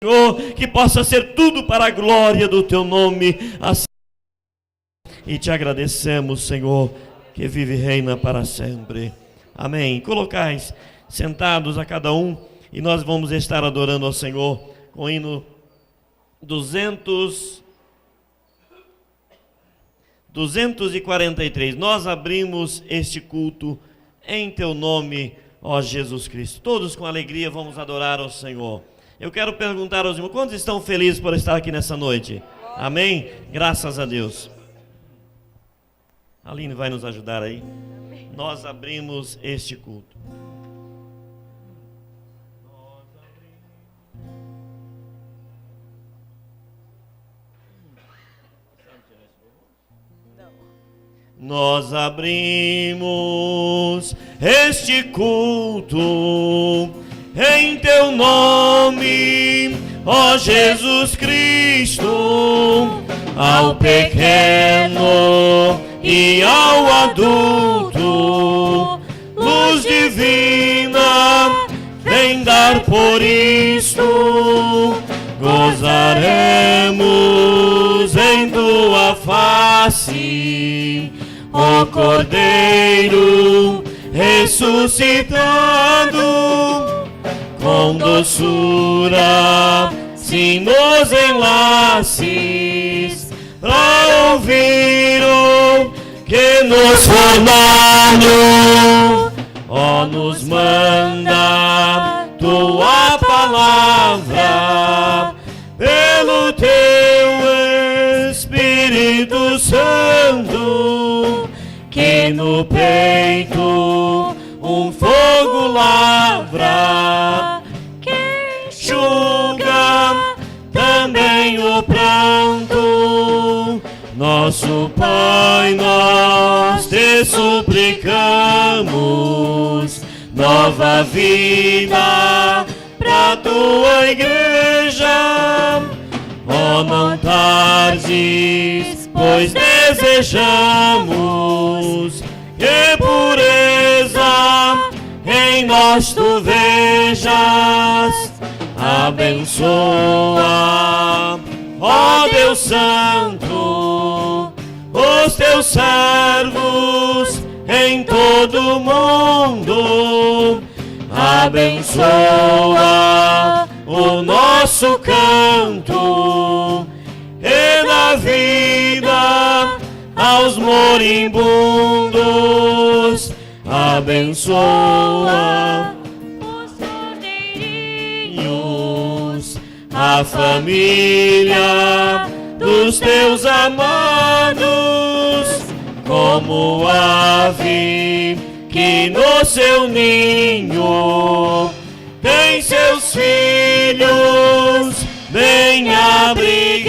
Senhor, que possa ser tudo para a glória do teu nome. Assim, e te agradecemos, Senhor, que vive e reina para sempre. Amém. Colocais sentados a cada um, e nós vamos estar adorando ao Senhor com o hino 243. Nós abrimos este culto em teu nome, ó Jesus Cristo. Todos com alegria vamos adorar ao Senhor. Eu quero perguntar aos irmãos, quantos estão felizes por estar aqui nessa noite? Amém? Graças a Deus. A Aline vai nos ajudar aí. Nós abrimos este culto. Nós abrimos este culto em teu nome, ó Jesus Cristo, ao pequeno e ao adulto, luz divina, vem dar por isto, gozaremos em tua face, ó Cordeiro ressuscitado, com doçura sim nos enlaces, pra ouvir o que nos formado, ó nos manda tua palavra, pelo teu Espírito Santo, que no peito um fogo lavra, que enxuga também o pranto. Nosso Pai, nós te suplicamos nova vida pra tua igreja. Oh, não tardes, pois desejamos que pureza em nós tu vejas. Abençoa, ó Deus Santo, os teus servos em todo o mundo. Abençoa o nosso canto e dá vida aos moribundos. Abençoa os cordeirinhos, a família dos teus amados, como ave que no seu ninho tem seus filhos bem abrigados.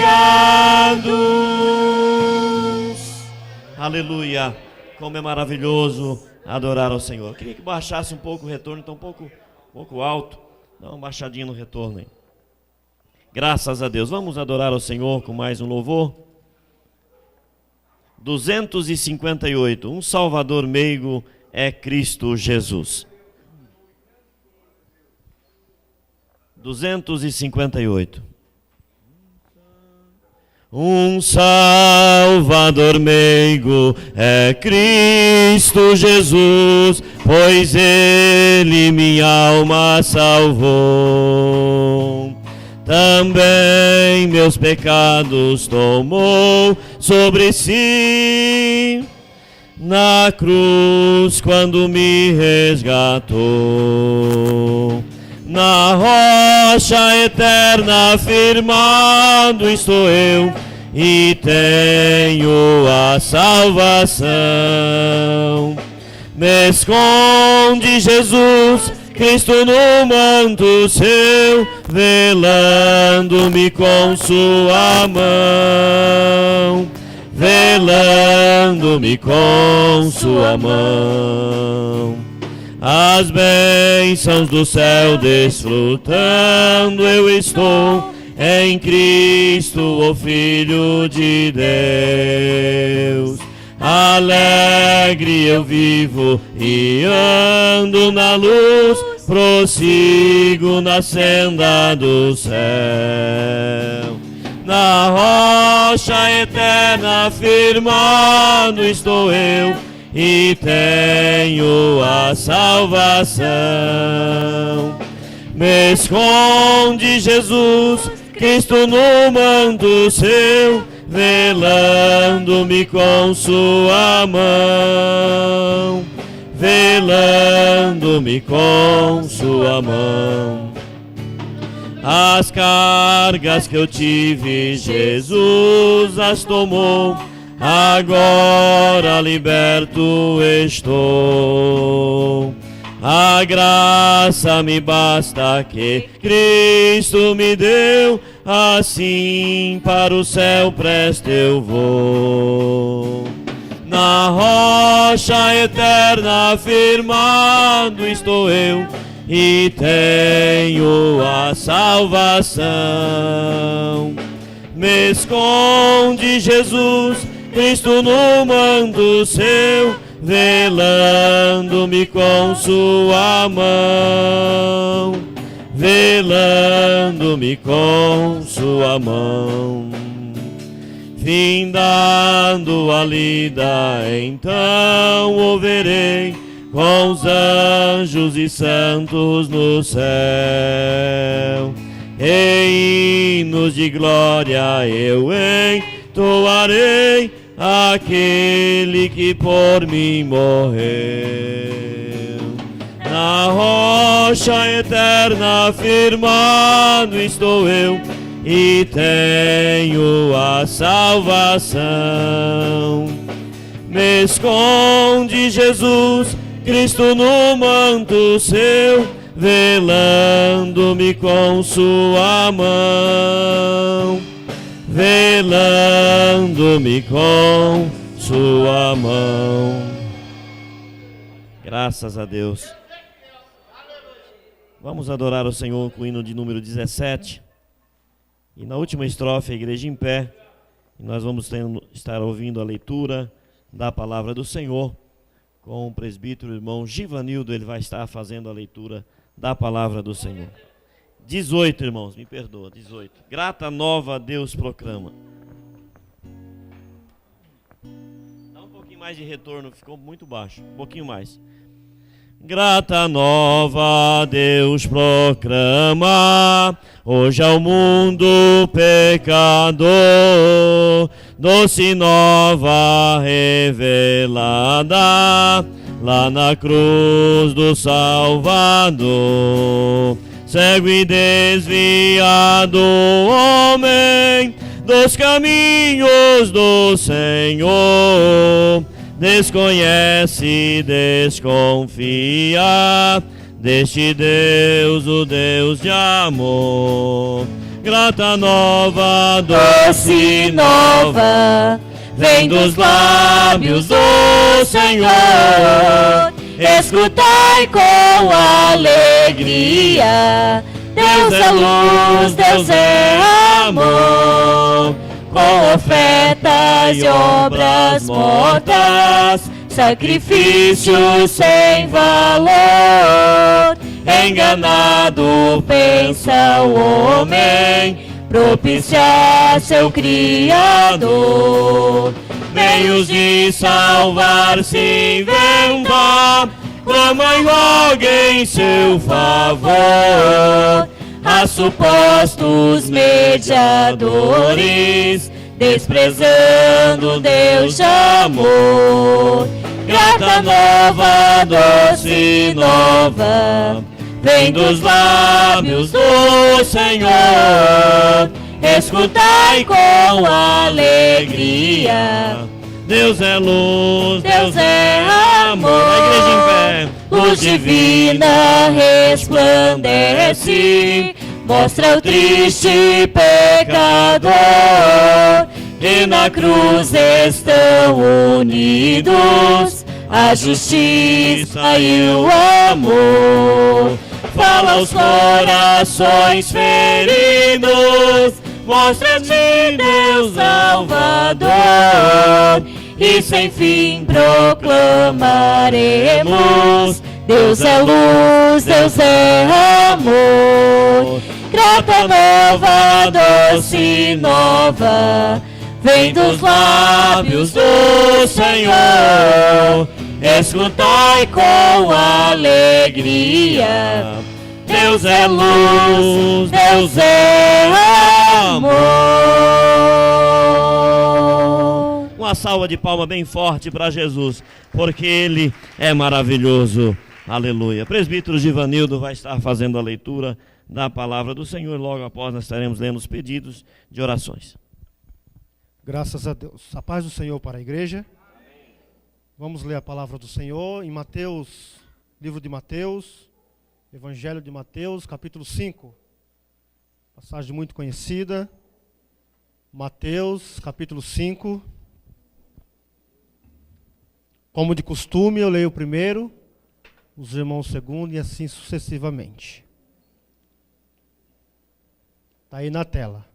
Aleluia! Como é maravilhoso adorar ao Senhor. Eu queria que baixasse um pouco o retorno, está um pouco alto. Dá uma baixadinha no retorno aí. Graças a Deus. Vamos adorar ao Senhor com mais um louvor. 258. Um Salvador meigo é Cristo Jesus. 258. Um Salvador meigo é Cristo Jesus, pois Ele minha alma salvou. Também meus pecados tomou sobre si, na cruz quando me resgatou. Na rocha eterna firmado estou eu, e tenho a salvação. Me esconde Jesus Cristo no manto seu, velando-me com sua mão, velando-me com sua mão. As bênçãos do céu desfrutando eu estou, em Cristo, o Filho de Deus. Alegre eu vivo e ando na luz, prossigo na senda do céu. Na rocha eterna firmado estou eu, e tenho a salvação. Me esconde, Jesus Cristo, no manto seu, velando-me com sua mão, velando-me com sua mão. As cargas que eu tive, Jesus as tomou, agora liberto estou. A graça me basta que Cristo me deu, assim para o céu presto eu vou. Na rocha eterna firmado estou eu, e tenho a salvação. Me esconde, Jesus Cristo, no manto seu, velando-me com sua mão, velando-me com sua mão. Findando a lida, então o verei, com os anjos e santos no céu. Em hinos de glória eu entoarei aquele que por mim morreu. Na rocha eterna firmado estou eu, e tenho a salvação. Me esconde, Jesus Cristo, no manto seu, velando-me com sua mão, velando-me com sua mão. Graças a Deus. Vamos adorar o Senhor com o hino de número 17. E na última estrofe, a igreja em pé, e nós vamos estar ouvindo a leitura da palavra do Senhor com o presbítero irmão Givanildo. Ele vai estar fazendo a leitura da palavra do Senhor. 18, irmãos, me perdoa, 18. Grata nova a Deus proclama. Dá um pouquinho mais de retorno, ficou muito baixo, um pouquinho mais. Grata nova a Deus proclama, hoje ao mundo pecador, doce nova revelada, lá na cruz do Salvador. Cego e desviado homem dos caminhos do Senhor, desconhece e desconfia deste Deus, o Deus de amor. Grata nova, doce nova, vem dos lábios do Senhor. Escutai com alegria, Deus é luz, Deus é amor. Com ofertas e obras mortas, sacrifício sem valor. Enganado pensa o homem, propiciar seu Criador. Meios de salvar-se inventar, clama e roga em seu favor. A supostos mediadores, desprezando Deus de amor. Grata nova, doce nova, vem dos lábios do Senhor. Escutai com alegria, Deus é luz, Deus é amor. A igreja em pé. Luz divina resplandece, mostra o triste pecador, e na cruz estão unidos a justiça e o amor. Fala aos corações feridos, mostra-te Deus Salvador, e sem fim proclamaremos Deus é luz, Deus é amor. Grata nova, doce nova, vem dos lábios do Senhor. Escutai com alegria. Deus é luz, Deus é amor. Uma salva de palmas bem forte para Jesus, porque Ele é maravilhoso. Aleluia. Presbítero Givanildo vai estar fazendo a leitura da palavra do Senhor. Logo após nós estaremos lendo os pedidos de orações. Graças a Deus. A paz do Senhor para a igreja. Amém. Vamos ler a palavra do Senhor em Mateus, livro de Mateus, Evangelho de Mateus, capítulo 5. Passagem muito conhecida. Mateus, capítulo 5. Como de costume, eu leio o primeiro, os irmãos o segundo e assim sucessivamente. Está aí na tela.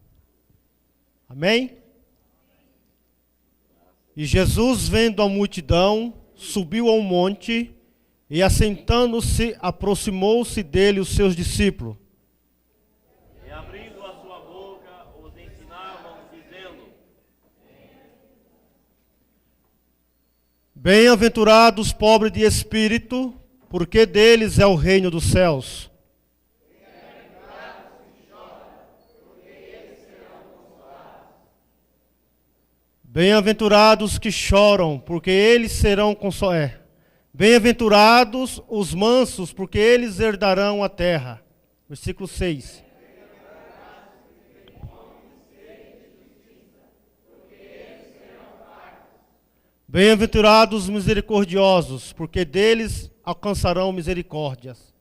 Amém? E Jesus, vendo a multidão, subiu ao monte e, assentando-se, aproximou-se dele os seus discípulos. E abrindo a sua boca, os ensinavam, dizendo: Bem-aventurados os pobres de espírito, porque deles é o reino dos céus. Bem-aventurados que choram, porque eles serão consolados. Bem-aventurados os mansos, porque eles herdarão a terra. Versículo 6. Bem-aventurados os misericordiosos, porque deles alcançarão misericórdias.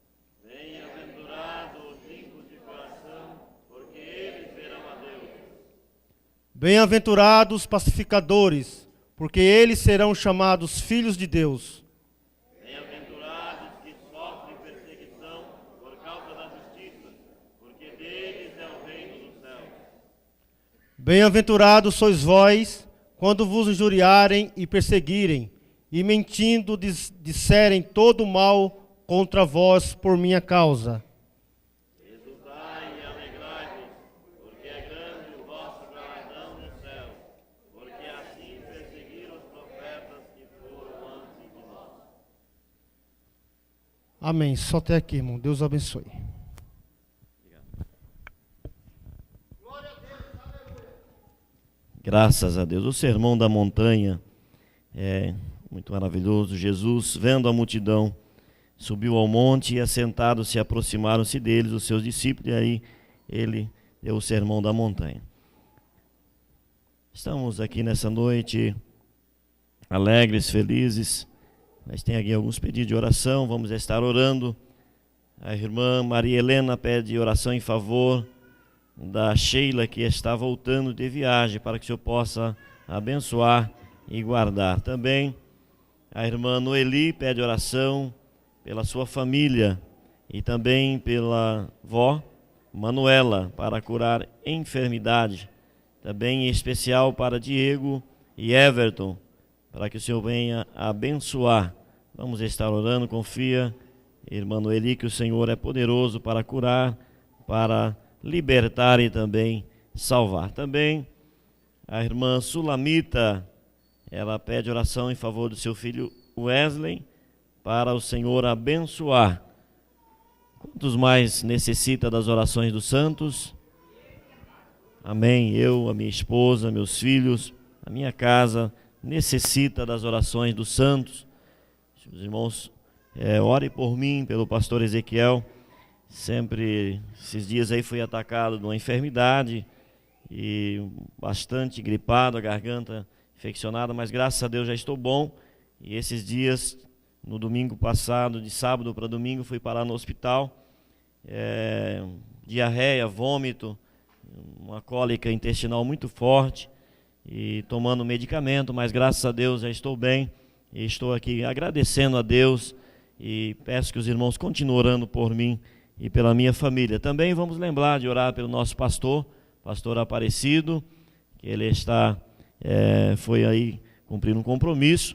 Bem-aventurados os limpos de coração, porque eles verão a Deus. Bem-aventurados os pacificadores, porque eles serão chamados filhos de Deus. Bem-aventurados que sofrem perseguição por causa da justiça, porque deles é o reino dos céus. Bem-aventurados sois vós, quando vos injuriarem e perseguirem, e mentindo disserem todo mal contra vós por minha causa. Exultai e alegrai-vos, porque é grande o vosso galardão no céu, porque assim perseguiram os profetas que foram antes de nós. Amém. Só até aqui, irmão. Deus abençoe. Graças a Deus. O sermão da montanha é muito maravilhoso. Jesus, vendo a multidão, subiu ao monte e, assentados, se aproximaram-se deles, os seus discípulos, e aí ele deu o sermão da montanha. Estamos aqui nessa noite alegres, felizes, mas tem aqui alguns pedidos de oração, vamos estar orando. A irmã Maria Helena pede oração em favor da Sheila, que está voltando de viagem, para que o Senhor possa abençoar e guardar. Também a irmã Noeli pede oração pela sua família e também pela vó Manuela, para curar enfermidade. Também em especial para Diego e Everton, para que o Senhor venha abençoar. Vamos estar orando, confia, irmã Noeli, que o Senhor é poderoso para curar, para libertar e também salvar. Também a irmã Sulamita, ela pede oração em favor do seu filho Wesley, para o Senhor abençoar. Quantos mais necessita das orações dos santos? Amém. Eu, a minha esposa, meus filhos, a minha casa necessita das orações dos santos. Os irmãos, ore por mim, pelo pastor Ezequiel. Sempre, esses dias aí, fui atacado de uma enfermidade e bastante gripado, a garganta infeccionada, mas graças a Deus já estou bom. E esses dias, no domingo passado, de sábado para domingo, fui parar no hospital, diarreia, vômito, uma cólica intestinal muito forte e tomando medicamento, mas graças a Deus já estou bem e estou aqui agradecendo a Deus e peço que os irmãos continuem orando por mim e pela minha família. Também vamos lembrar de orar pelo nosso pastor Aparecido, que ele foi aí cumprir um compromisso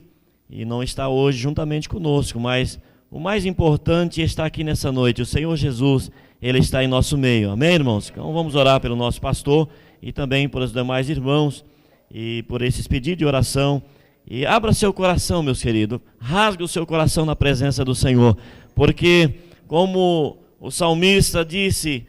e não está hoje juntamente conosco, mas o mais importante está aqui nessa noite. O Senhor Jesus, Ele está em nosso meio. Amém, irmãos? Então vamos orar pelo nosso pastor e também por os demais irmãos e por esses pedidos de oração. E abra seu coração, meus queridos. Rasgue o seu coração na presença do Senhor. Porque, como o salmista disse,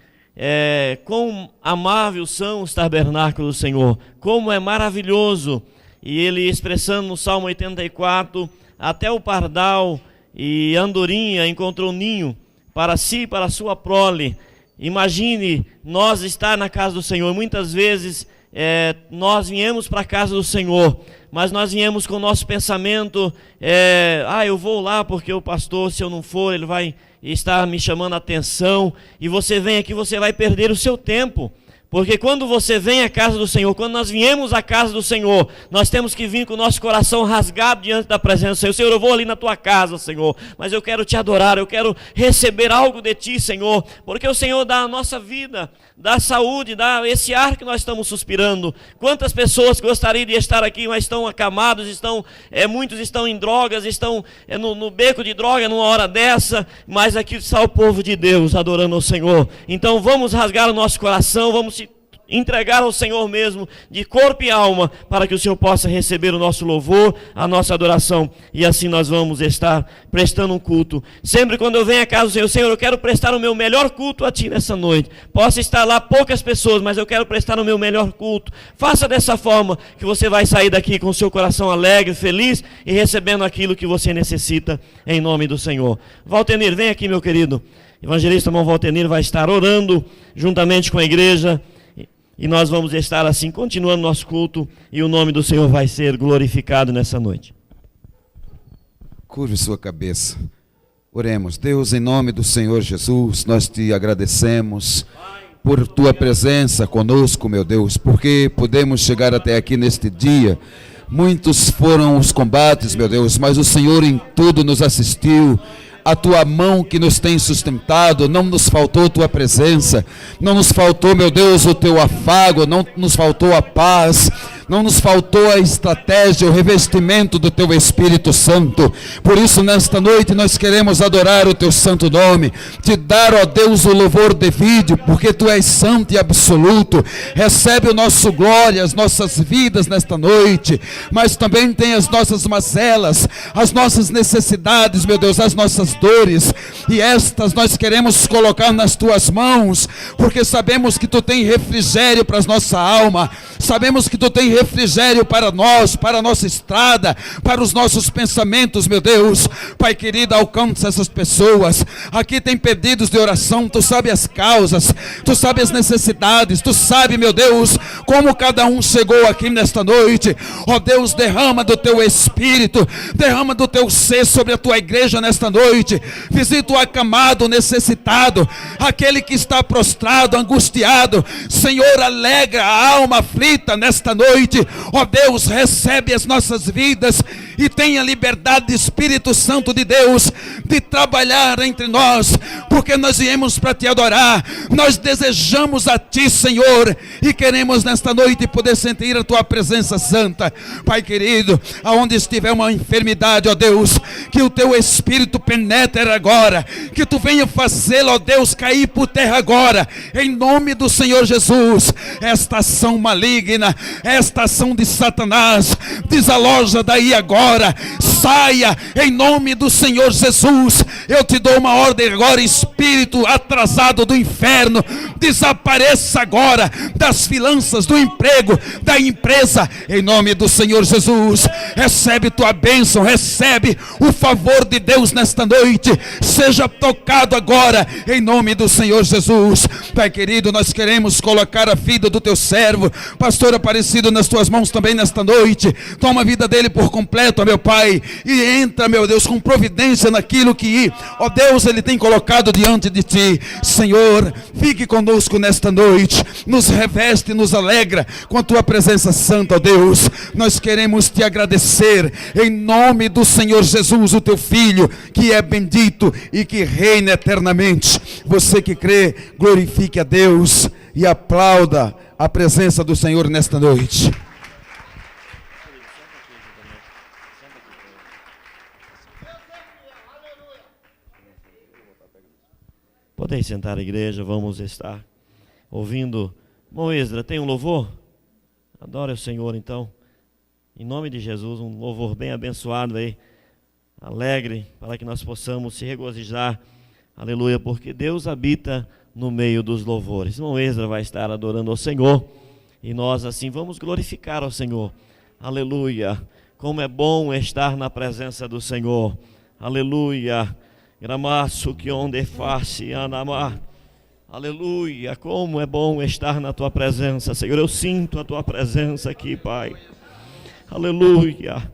quão amáveis são os tabernáculos do Senhor. Como é maravilhoso. E ele expressando no Salmo 84, até o pardal e andorinha encontrou ninho para si e para a sua prole. Imagine nós estar na casa do Senhor. Muitas vezes nós viemos para a casa do Senhor, mas nós viemos com o nosso pensamento, eu vou lá porque o pastor, se eu não for, ele vai estar me chamando a atenção. E você vem aqui, você vai perder o seu tempo. Porque quando você vem à casa do Senhor, quando nós viemos à casa do Senhor, nós temos que vir com o nosso coração rasgado diante da presença do Senhor. Senhor, eu vou ali na tua casa, Senhor, mas eu quero te adorar, eu quero receber algo de ti, Senhor, porque o Senhor dá a nossa vida, dá saúde, dá esse ar que nós estamos suspirando. Quantas pessoas gostariam de estar aqui, mas estão acamados, muitos estão em drogas, estão no beco de droga numa hora dessa, mas aqui está o povo de Deus adorando ao Senhor. Então vamos rasgar o nosso coração, vamos se entregar ao Senhor mesmo, de corpo e alma, para que o Senhor possa receber o nosso louvor, a nossa adoração, e assim nós vamos estar prestando um culto. Sempre quando eu venho à casa do Senhor, Senhor, eu quero prestar o meu melhor culto a Ti nessa noite. Possa estar lá poucas pessoas, mas eu quero prestar o meu melhor culto. Faça dessa forma, que você vai sair daqui com o seu coração alegre, feliz, e recebendo aquilo que você necessita, em nome do Senhor. Valtenir, vem aqui, meu querido. Evangelista irmão Valtenir vai estar orando, juntamente com a igreja, e nós vamos estar assim, continuando nosso culto, e o nome do Senhor vai ser glorificado nessa noite. Curve sua cabeça. Oremos. Deus, em nome do Senhor Jesus, nós te agradecemos por tua presença conosco, meu Deus, porque podemos chegar até aqui neste dia. Muitos foram os combates, meu Deus, mas o Senhor em tudo nos assistiu. A tua mão que nos tem sustentado, não nos faltou tua presença, não nos faltou, meu Deus, o teu afago, não nos faltou a paz, não nos faltou a estratégia, o revestimento do teu Espírito Santo. Por isso, nesta noite, nós queremos adorar o teu santo nome, te dar, ó Deus, o louvor devido, porque tu és santo e absoluto. Recebe o nosso glória, as nossas vidas nesta noite, mas também tem as nossas mazelas, as nossas necessidades, meu Deus, as nossas dores, e estas nós queremos colocar nas tuas mãos, porque sabemos que tu tem refrigério para a nossa alma, sabemos que tu tem refrigério para nós, para a nossa estrada, para os nossos pensamentos, meu Deus. Pai querido, alcança essas pessoas. Aqui tem pedidos de oração, tu sabe as causas, tu sabe as necessidades, tu sabe, meu Deus, como cada um chegou aqui nesta noite. Ó Deus, derrama do teu Espírito, derrama do teu ser sobre a tua igreja nesta noite. Visita o acamado, o necessitado, aquele que está prostrado, angustiado. Senhor, alegra a alma aflita nesta noite. Ó Deus, recebe as nossas vidas e tenha liberdade, Espírito Santo de Deus, de trabalhar entre nós, porque nós viemos para te adorar. Nós desejamos a ti, Senhor, e queremos nesta noite poder sentir a tua presença santa. Pai querido, aonde estiver uma enfermidade, ó Deus, que o teu Espírito penetre agora, que tu venha fazê-lo, ó Deus, cair por terra agora, em nome do Senhor Jesus. Esta ação maligna, esta ação de Satanás, desaloja daí agora, saia em nome do Senhor Jesus. Eu te dou uma ordem agora, espírito atrasado do inferno, desapareça agora das finanças, do emprego, da empresa, em nome do Senhor Jesus. Recebe tua bênção, recebe o favor de Deus nesta noite, seja tocado agora em nome do Senhor Jesus. Pai querido, nós queremos colocar a vida do teu servo, pastor Aparecido, nas tuas mãos também nesta noite. Toma a vida dele por completo, meu Pai, e entra, meu Deus, com providência naquilo que, ó Deus, ele tem colocado diante de ti. Senhor, fique conosco nesta noite, nos reveste, nos alegra com a tua presença santa, ó Deus. Nós queremos te agradecer em nome do Senhor Jesus, o teu Filho, que é bendito e que reina eternamente. Você que crê, glorifique a Deus e aplauda a presença do Senhor nesta noite. Podem sentar, igreja, vamos estar ouvindo. Irmão Esdra, tem um louvor? Adore o Senhor, então. Em nome de Jesus, um louvor bem abençoado aí, alegre, para que nós possamos se regozijar. Aleluia, porque Deus habita no meio dos louvores. Irmão Esdra vai estar adorando ao Senhor e nós assim vamos glorificar ao Senhor. Aleluia, como é bom estar na presença do Senhor. Aleluia, gramaço que onde face anamar. Aleluia, como é bom estar na tua presença, Senhor. Eu sinto a tua presença aqui, Pai. Aleluia.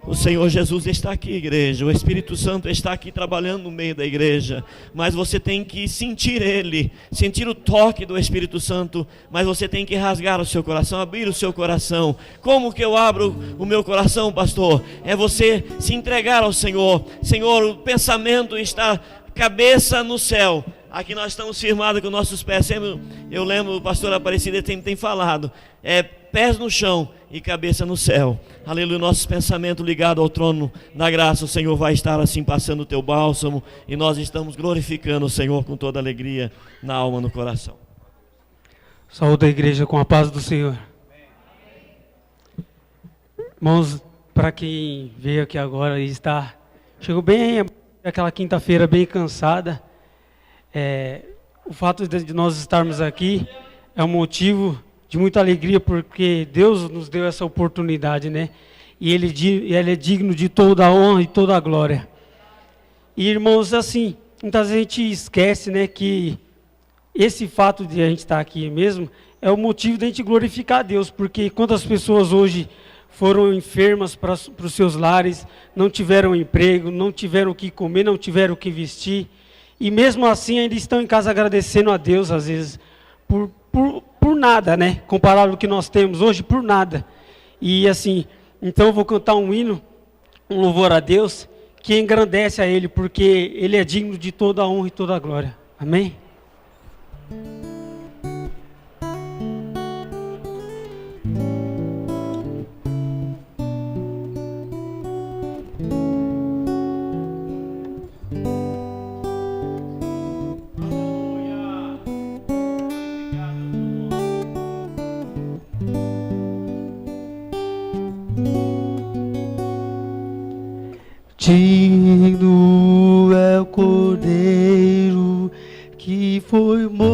O Senhor Jesus está aqui, igreja. O Espírito Santo está aqui trabalhando no meio da igreja. Mas você tem que sentir Ele, sentir o toque do Espírito Santo. Mas você tem que rasgar o seu coração, abrir o seu coração. Como que eu abro o meu coração, pastor? É você se entregar ao Senhor. Senhor, o pensamento está cabeça no céu. Aqui nós estamos firmados com nossos pés. Sempre, eu lembro, o pastor Aparecida tem falado, pés no chão e cabeça no céu. Aleluia, nossos pensamentos ligados ao trono da graça. O Senhor vai estar assim passando o teu bálsamo e nós estamos glorificando o Senhor com toda alegria na alma, no coração. Saúde a igreja com a paz do Senhor. Irmãos, para quem veio aqui agora e chegou bem aquela quinta-feira bem cansada, o fato de nós estarmos aqui é um motivo de muita alegria, porque Deus nos deu essa oportunidade, né? E Ele é digno de toda a honra e toda a glória. E, irmãos, assim, muitas vezes a gente esquece, né, que esse fato de a gente estar aqui mesmo é o motivo de a gente glorificar a Deus, porque quantas pessoas hoje foram enfermas para os seus lares, não tiveram emprego, não tiveram o que comer, não tiveram o que vestir, e mesmo assim ainda estão em casa agradecendo a Deus, às vezes, por nada, né? Comparado ao que nós temos hoje, por nada. E assim, então eu vou cantar um hino, um louvor a Deus, que engrandece a Ele, porque Ele é digno de toda a honra e toda a glória. Amém? Digno é o Cordeiro que foi morto,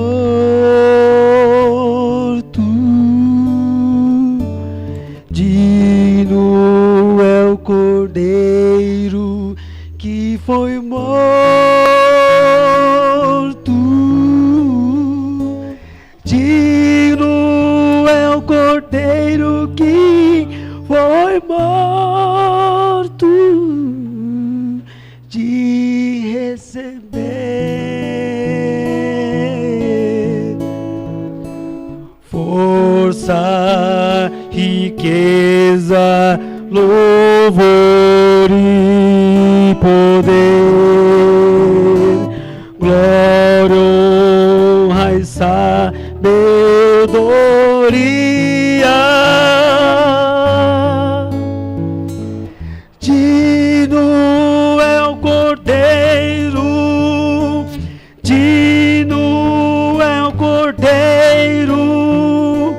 digno é o Cordeiro que foi morto, digno é o Cordeiro que foi morto, de receber força, riqueza, louvor e poder, glória, honra e sabedoria. Digno é o Cordeiro, digno é o Cordeiro,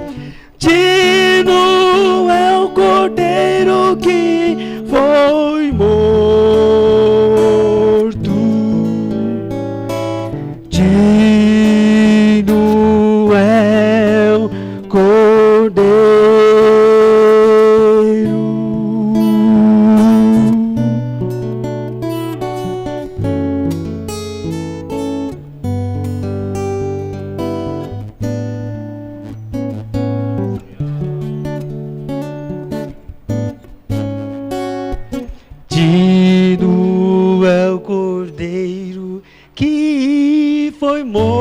digno é o Cordeiro que foi morto, digno é o Cordeiro. Digno é o Cordeiro que foi morto,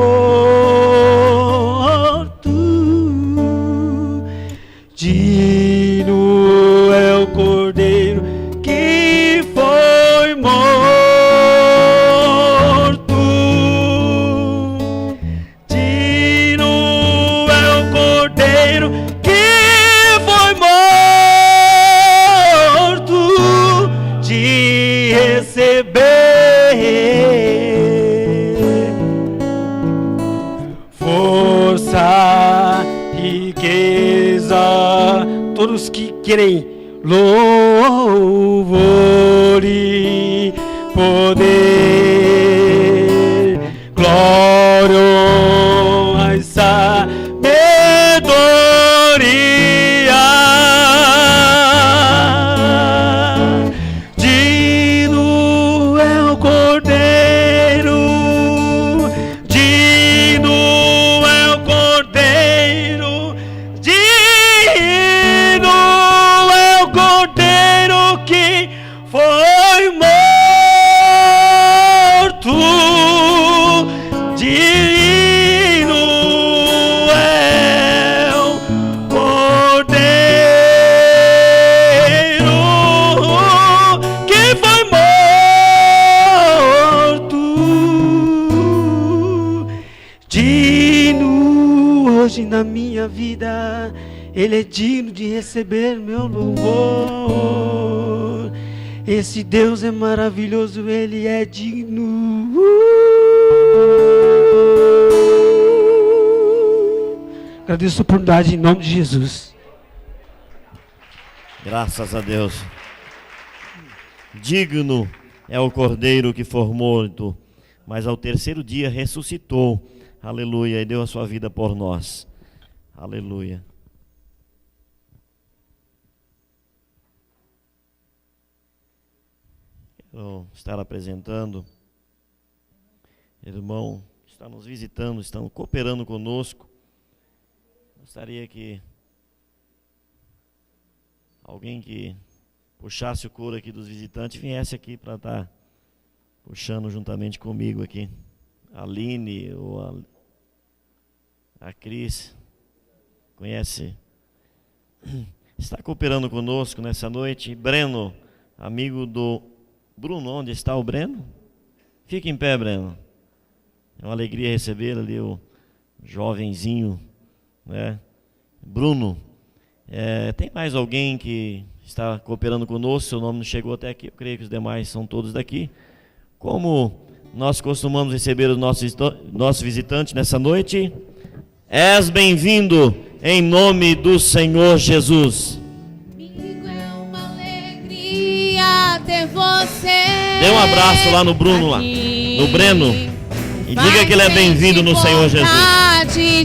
digno é o Cordeiro que foi morto, digno é o Cordeiro que foi morto, de receber beleza, todos que querem louvor e poder, glória, honra e sabedoria. Digno é o Cordeiro, digno é o Cordeiro, digno é o Cordeiro que foi morto. Digno é o Cordeiro que foi morto. Digno hoje na minha vida, Ele é digno de receber meu louvor. Esse Deus é maravilhoso, Ele é digno. Agradeço a oportunidade em nome de Jesus. Graças a Deus. Digno é o Cordeiro que foi morto, mas ao terceiro dia ressuscitou. Aleluia, e deu a sua vida por nós. Aleluia. Quero estar apresentando, irmão, que está nos visitando, estão cooperando conosco. Gostaria que alguém que puxasse o couro aqui dos visitantes viesse aqui para estar puxando juntamente comigo aqui. A Aline ou a Cris, conhece? Está cooperando conosco nessa noite. Breno, amigo do Bruno, onde está o Breno? Fica em pé, Breno. É uma alegria receber ali o jovenzinho, né? Bruno. Tem mais alguém que está cooperando conosco? Seu nome não chegou até aqui. Eu creio que os demais são todos daqui. Como nós costumamos receber os nossos visitantes nessa noite, és bem-vindo em nome do Senhor Jesus. Ter você. Dê um abraço lá no Bruno, lá, no Breno, e diga que ele é bem-vindo no Senhor Jesus.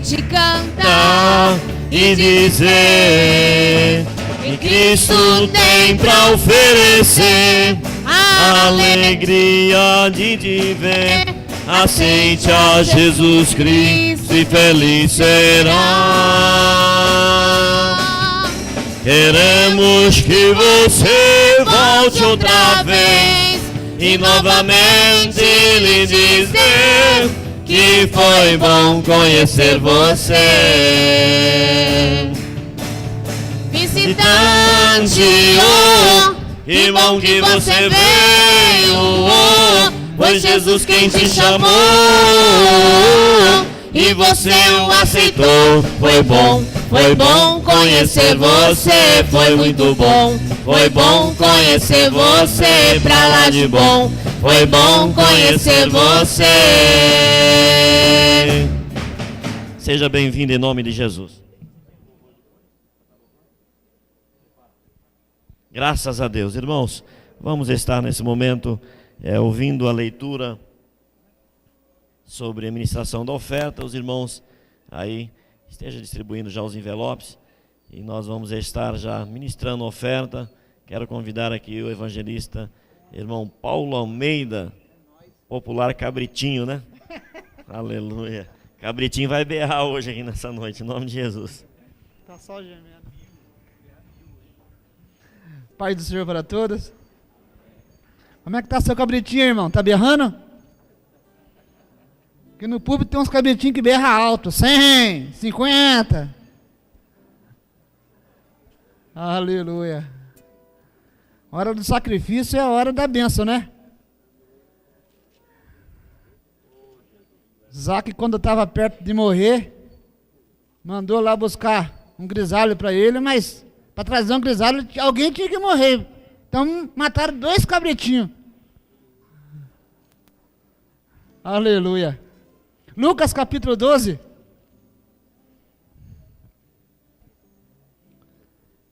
De cantar E dizer que Cristo tem para oferecer a alegria de te ver. Aceite a Jesus Cristo e feliz será. Queremos que você volte outra vez e novamente lhe dizer que foi bom conhecer você. Visitante, oh, que bom que você veio, oh, foi Jesus quem te chamou e você o aceitou. Foi bom conhecer você, foi muito bom. Foi bom conhecer você, pra lá de bom. Foi bom conhecer você. Seja bem-vindo em nome de Jesus. Graças a Deus. Irmãos, vamos estar nesse momento ouvindo a leitura sobre a administração da oferta. Os irmãos aí esteja distribuindo já os envelopes e nós vamos estar já ministrando a oferta. Quero convidar aqui o evangelista, irmão Paulo Almeida, popular Cabritinho, né? Aleluia. Cabritinho vai berrar hoje aqui nessa noite, em nome de Jesus. Tá só gemendo. Paz do Senhor para todos. Como é que tá seu cabritinho, irmão? Tá berrando? Porque no público tem uns cabritinhos que berram alto. 100, 50. Aleluia. A hora do sacrifício é a hora da bênção, né? Isaac, quando estava perto de morrer, mandou lá buscar um grisalho para ele, mas para trazer um grisalho, alguém tinha que morrer. Então mataram 2 cabritinhos. Aleluia. Lucas capítulo 12.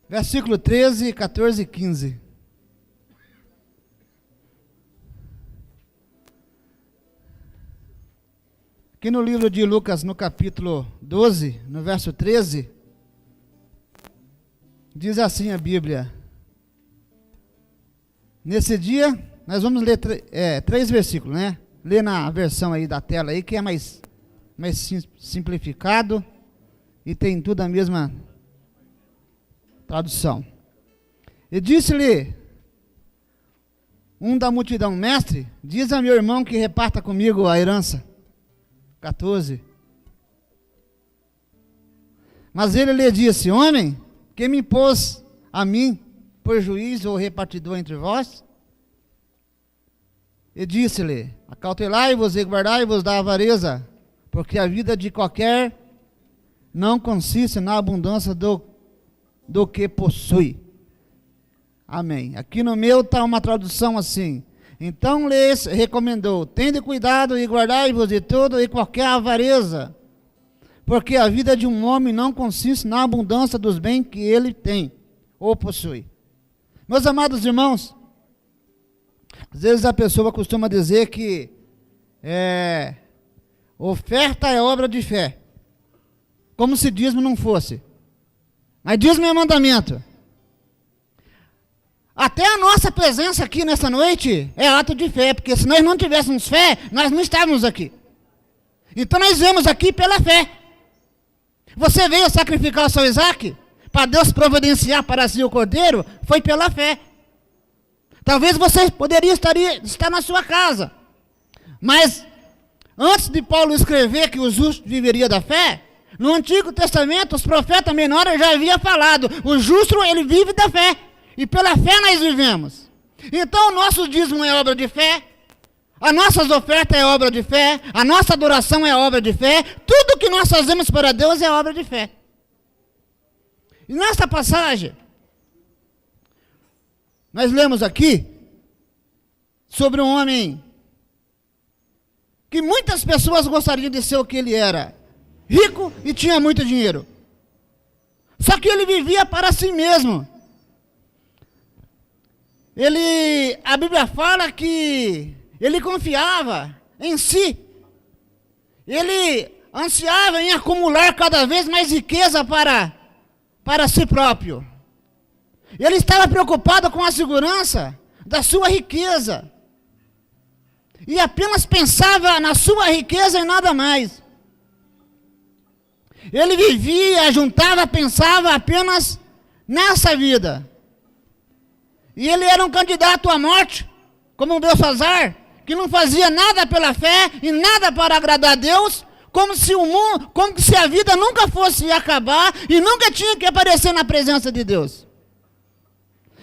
versículo 13, 14 e 15. Aqui no livro de Lucas, no capítulo 12, no verso 13, diz assim a Bíblia. Nesse dia, nós vamos ler 3 versículos, né? Lê na versão aí da tela aí, que é mais simplificado e tem tudo a mesma tradução. E disse-lhe um da multidão: mestre, diz a meu irmão que reparta comigo a herança. 14. Mas ele lhe disse: homem, que me impôs a mim por juiz ou repartidor entre vós? E disse-lhe: acautelai-vos e guardai-vos da avareza, porque a vida de qualquer não consiste na abundância do que possui. Amém. Aqui no meu está uma tradução assim: então lhes recomendou: tende cuidado e guardai-vos de todo e qualquer avareza, porque a vida de um homem não consiste na abundância dos bens que ele tem ou possui. Meus amados irmãos, às vezes a pessoa costuma dizer que oferta é obra de fé, como se dízimo não fosse. Mas dízimo é mandamento. Até a nossa presença aqui nessa noite é ato de fé, porque se nós não tivéssemos fé, nós não estávamos aqui. Então nós viemos aqui pela fé. Você veio sacrificar o seu Isaac, para Deus providenciar para si o cordeiro, foi pela fé. Talvez você poderia estar na sua casa, mas antes de Paulo escrever que o justo viveria da fé, no Antigo Testamento os profetas menores já haviam falado: o justo ele vive da fé. E pela fé nós vivemos. Então o nosso dízimo é obra de fé, a nossa oferta é obra de fé, a nossa adoração é obra de fé, tudo que nós fazemos para Deus é obra de fé. E nesta passagem, nós lemos aqui sobre um homem que muitas pessoas gostariam de ser o que ele era: rico e tinha muito dinheiro. Só que ele vivia para si mesmo. A Bíblia fala que ele confiava em si. Ele ansiava em acumular cada vez mais riqueza para si próprio. Ele estava preocupado com a segurança da sua riqueza. E apenas pensava na sua riqueza e nada mais. Ele vivia, juntava, pensava apenas nessa vida. E ele era um candidato à morte, como um Belsazar, que não fazia nada pela fé e nada para agradar a Deus, como se a vida nunca fosse acabar e nunca tinha que aparecer na presença de Deus.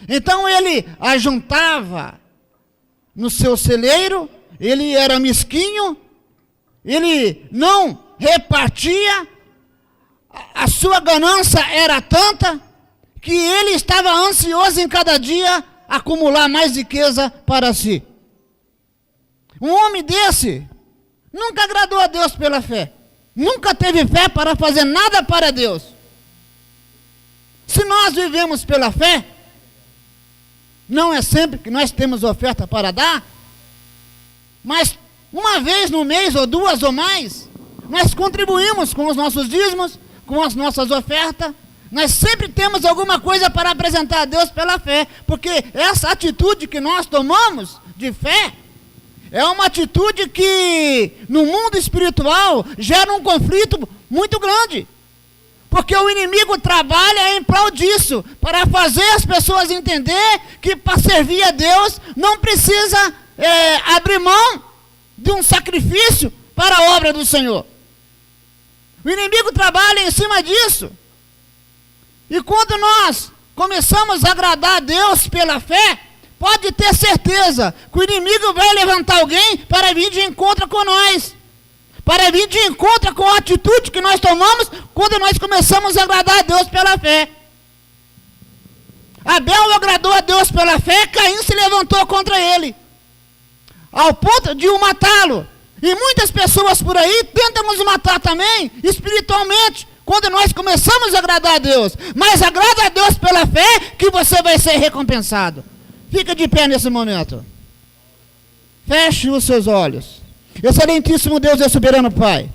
Então ele ajuntava no seu celeiro, ele era mesquinho, ele não repartia, a sua ganância era tanta que ele estava ansioso em cada dia acumular mais riqueza para si. Um homem desse nunca agradou a Deus pela fé. Nunca teve fé para fazer nada para Deus. Se nós vivemos pela fé, não é sempre que nós temos oferta para dar, mas uma vez no mês, ou duas ou mais, nós contribuímos com os nossos dízimos, com as nossas ofertas. Nós sempre temos alguma coisa para apresentar a Deus pela fé, porque essa atitude que nós tomamos de fé é uma atitude que no mundo espiritual gera um conflito muito grande, porque o inimigo trabalha em prol disso, para fazer as pessoas entender que para servir a Deus não precisa abrir mão de um sacrifício para a obra do Senhor. O inimigo trabalha em cima disso. E quando nós começamos a agradar a Deus pela fé, pode ter certeza que o inimigo vai levantar alguém para vir de encontro com nós, para vir de encontro com a atitude que nós tomamos quando nós começamos a agradar a Deus pela fé. Abel agradou a Deus pela fé, Caim se levantou contra ele, ao ponto de o matá-lo. E muitas pessoas por aí tentam nos matar também, espiritualmente, Quando nós começamos a agradar a Deus, mas agrada a Deus pela fé, que você vai ser recompensado. Fica de pé nesse momento. Feche os seus olhos. Excelentíssimo Deus e soberano Pai,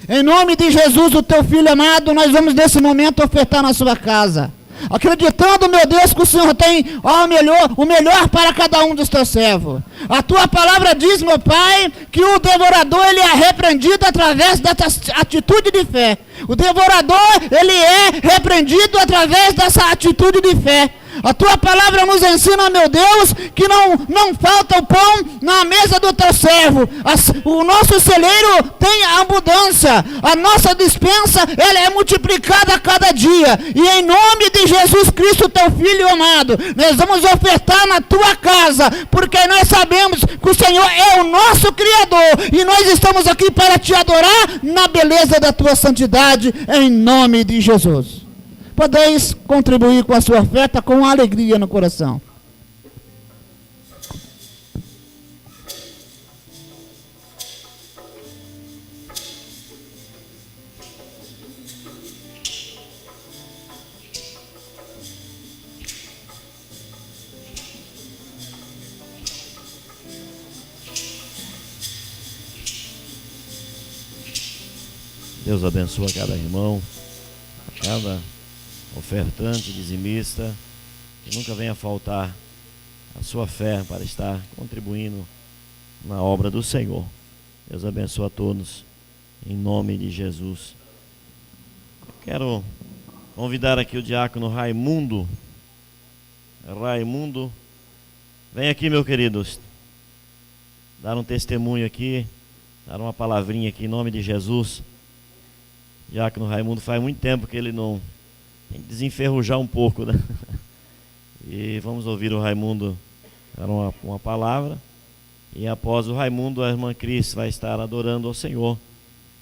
em nome de Jesus, o teu Filho amado, nós vamos nesse momento ofertar na sua casa, acreditando, meu Deus, que o Senhor tem o melhor para cada um dos teus servos. A tua palavra diz, meu Pai, que o devorador, ele é repreendido através dessa atitude de fé. O devorador, ele é repreendido através dessa atitude de fé. A tua palavra nos ensina, meu Deus, que não falta o pão na mesa do teu servo. O nosso celeiro tem abundância. A nossa dispensa, ela é multiplicada a cada dia. E em nome de Jesus Cristo, teu Filho amado, nós vamos ofertar na tua casa, porque nós sabemos que o Senhor é o nosso Criador. E nós estamos aqui para te adorar na beleza da tua santidade, em nome de Jesus. Podeis contribuir com a sua oferta com alegria no coração. Deus abençoa cada irmão, cada ofertante, dizimista, que nunca venha faltar a sua fé para estar contribuindo na obra do Senhor. Deus abençoe a todos, em nome de Jesus. Quero convidar aqui o diácono Raimundo. Raimundo, vem aqui, meu querido, dar um testemunho aqui, dar uma palavrinha aqui em nome de Jesus. Diácono Raimundo, faz muito tempo que ele não tem que desenferrujar um pouco, né? E vamos ouvir o Raimundo dar uma palavra. E após o Raimundo, a irmã Cris vai estar adorando ao Senhor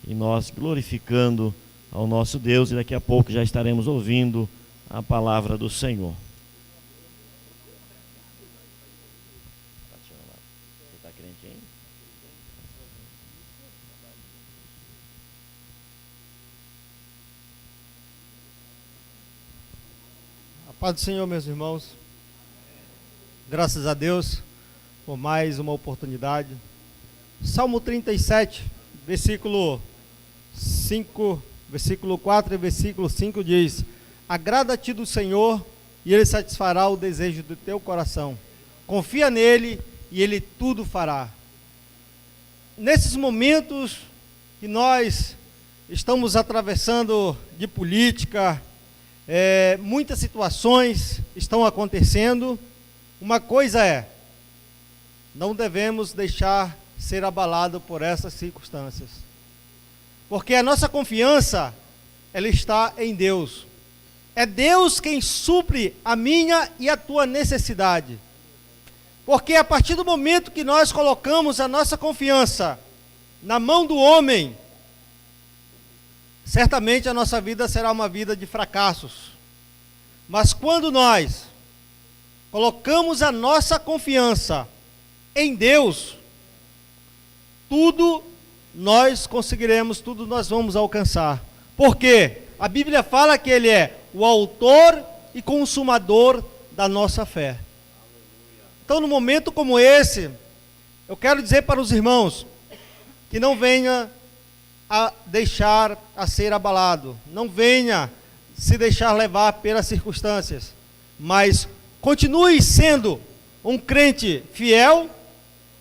e nós glorificando ao nosso Deus. E daqui a pouco já estaremos ouvindo a palavra do Senhor. Você está crente ainda? Paz do Senhor, meus irmãos. Graças a Deus por mais uma oportunidade. Salmo 37, versículo 5, versículo 4 e versículo 5 diz: agrada-te do Senhor e Ele satisfará o desejo do teu coração. Confia nele e Ele tudo fará. Nesses momentos que nós estamos atravessando de política, muitas situações estão acontecendo. Uma coisa não devemos deixar ser abalado por essas circunstâncias, porque a nossa confiança, ela está em Deus. É Deus quem supre a minha e a tua necessidade, porque a partir do momento que nós colocamos a nossa confiança na mão do homem, certamente a nossa vida será uma vida de fracassos. Mas quando nós colocamos a nossa confiança em Deus, tudo nós conseguiremos, tudo nós vamos alcançar. Porque a Bíblia fala que Ele é o autor e consumador da nossa fé. Então, num momento como esse, eu quero dizer para os irmãos que não venha a deixar a ser abalado, não venha se deixar levar pelas circunstâncias, mas continue sendo um crente fiel,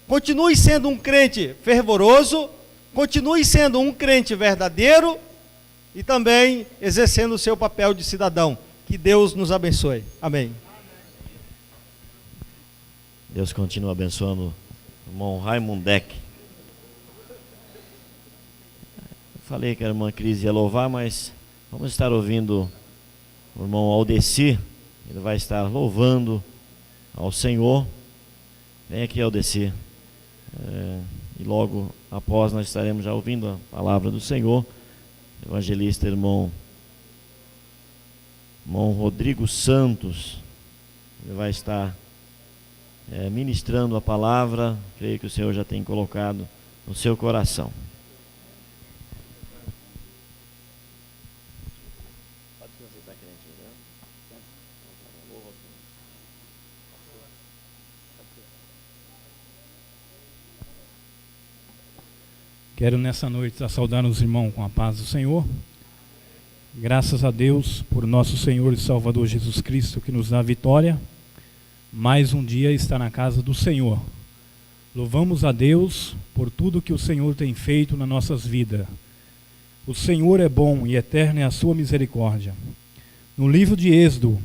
continue sendo um crente fervoroso, continue sendo um crente verdadeiro e também exercendo o seu papel de cidadão. Que Deus nos abençoe. Amém. Deus continua abençoando o irmão Raimundec. Falei que a irmã Cris ia louvar, mas vamos estar ouvindo o irmão Aldeci. Ele vai estar louvando ao Senhor. Vem aqui, Aldeci. E logo após nós estaremos já ouvindo a palavra do Senhor. Evangelista irmão Rodrigo Santos, ele vai estar ministrando a palavra. Creio que o Senhor já tem colocado no seu coração. Quero nessa noite estar saudando os irmãos com a paz do Senhor. Graças a Deus por nosso Senhor e Salvador Jesus Cristo, que nos dá a vitória. Mais um dia está na casa do Senhor. Louvamos a Deus por tudo que o Senhor tem feito nas nossas vidas. O Senhor é bom e eterna é a sua misericórdia. No livro de Êxodo,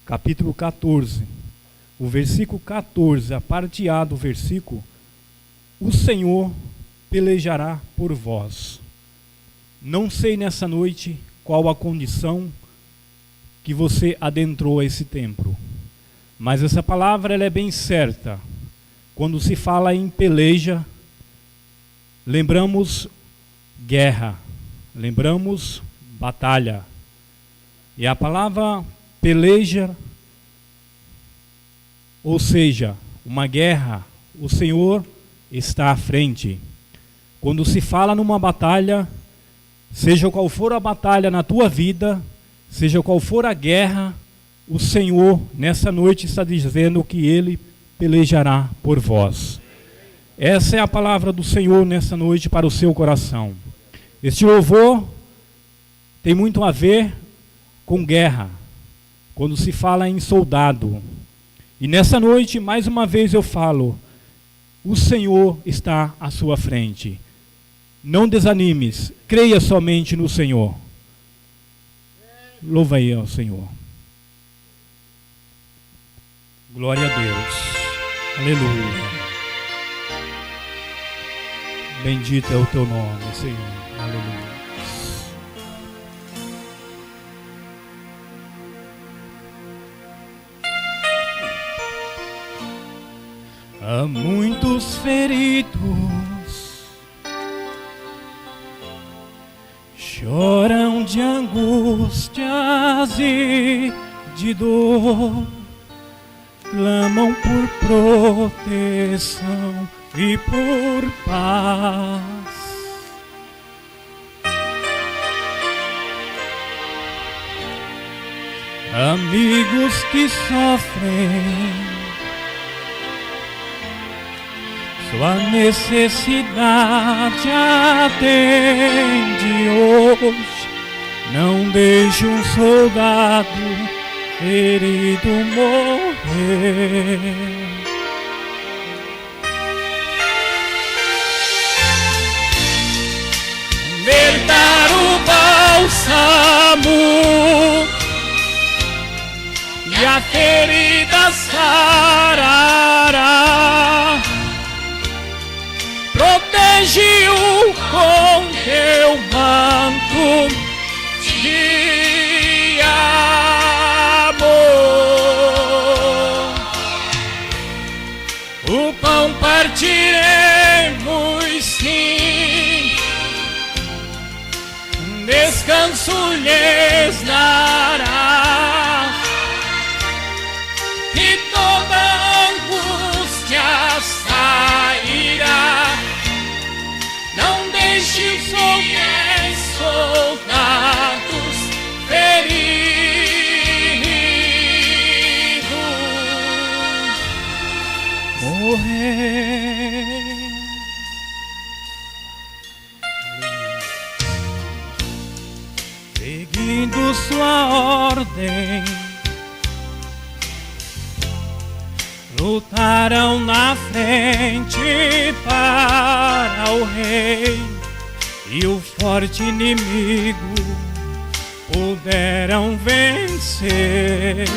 capítulo 14, o versículo 14, a parte A do versículo, o Senhor pelejará por vós. Não sei nessa noite qual a condição que você adentrou a esse templo, mas essa palavra ela é bem certa. Quando se fala em peleja, lembramos guerra, lembramos batalha. E a palavra peleja, ou seja, uma guerra, o Senhor está à frente. Quando se fala numa batalha, seja qual for a batalha na tua vida, seja qual for a guerra, o Senhor nessa noite está dizendo que Ele pelejará por vós. Essa é a palavra do Senhor nessa noite para o seu coração. Este louvor tem muito a ver com guerra, quando se fala em soldado. E nessa noite, mais uma vez eu falo, o Senhor está à sua frente. Não desanimes, creia somente no Senhor. Louva aí ao Senhor. Glória a Deus. Aleluia. Bendito é o teu nome, Senhor. Aleluia. Há muitos feridos choram de angústias e de dor, clamam por proteção e por paz. Amigos que sofrem sua necessidade atende hoje. Não deixe um soldado ferido morrer. Verdar o bálsamo e a ferida sarará. Protege-o com teu manto de amor. O pão partiremos sim, descanso lhes dará, e toda angústia sairá. Não deixe os soldados feridos morrer. Seguindo sua ordem, lutaram na frente para o rei, e o forte inimigo puderam vencer.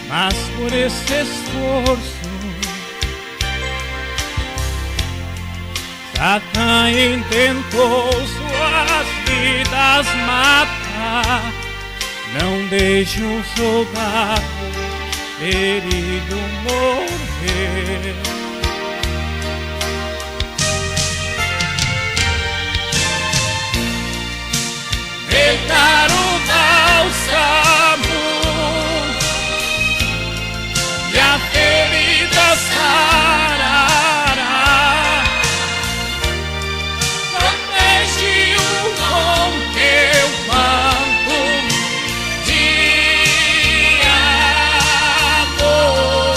Mas por esse esforço, Satã intentou suas vidas matar. Não deixe um soldado ferido morrer. Deitar o bálsamo e a ferida sarará. Protege-o com teu manto de amor.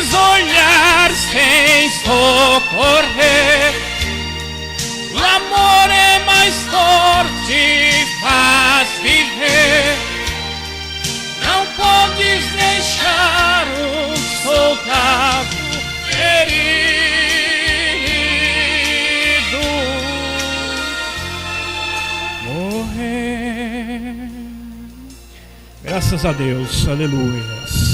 podes olhar sem socorrer. O amor é mais forte, faz viver. Não podes deixar um soldado ferido morrer. Graças a Deus, aleluias.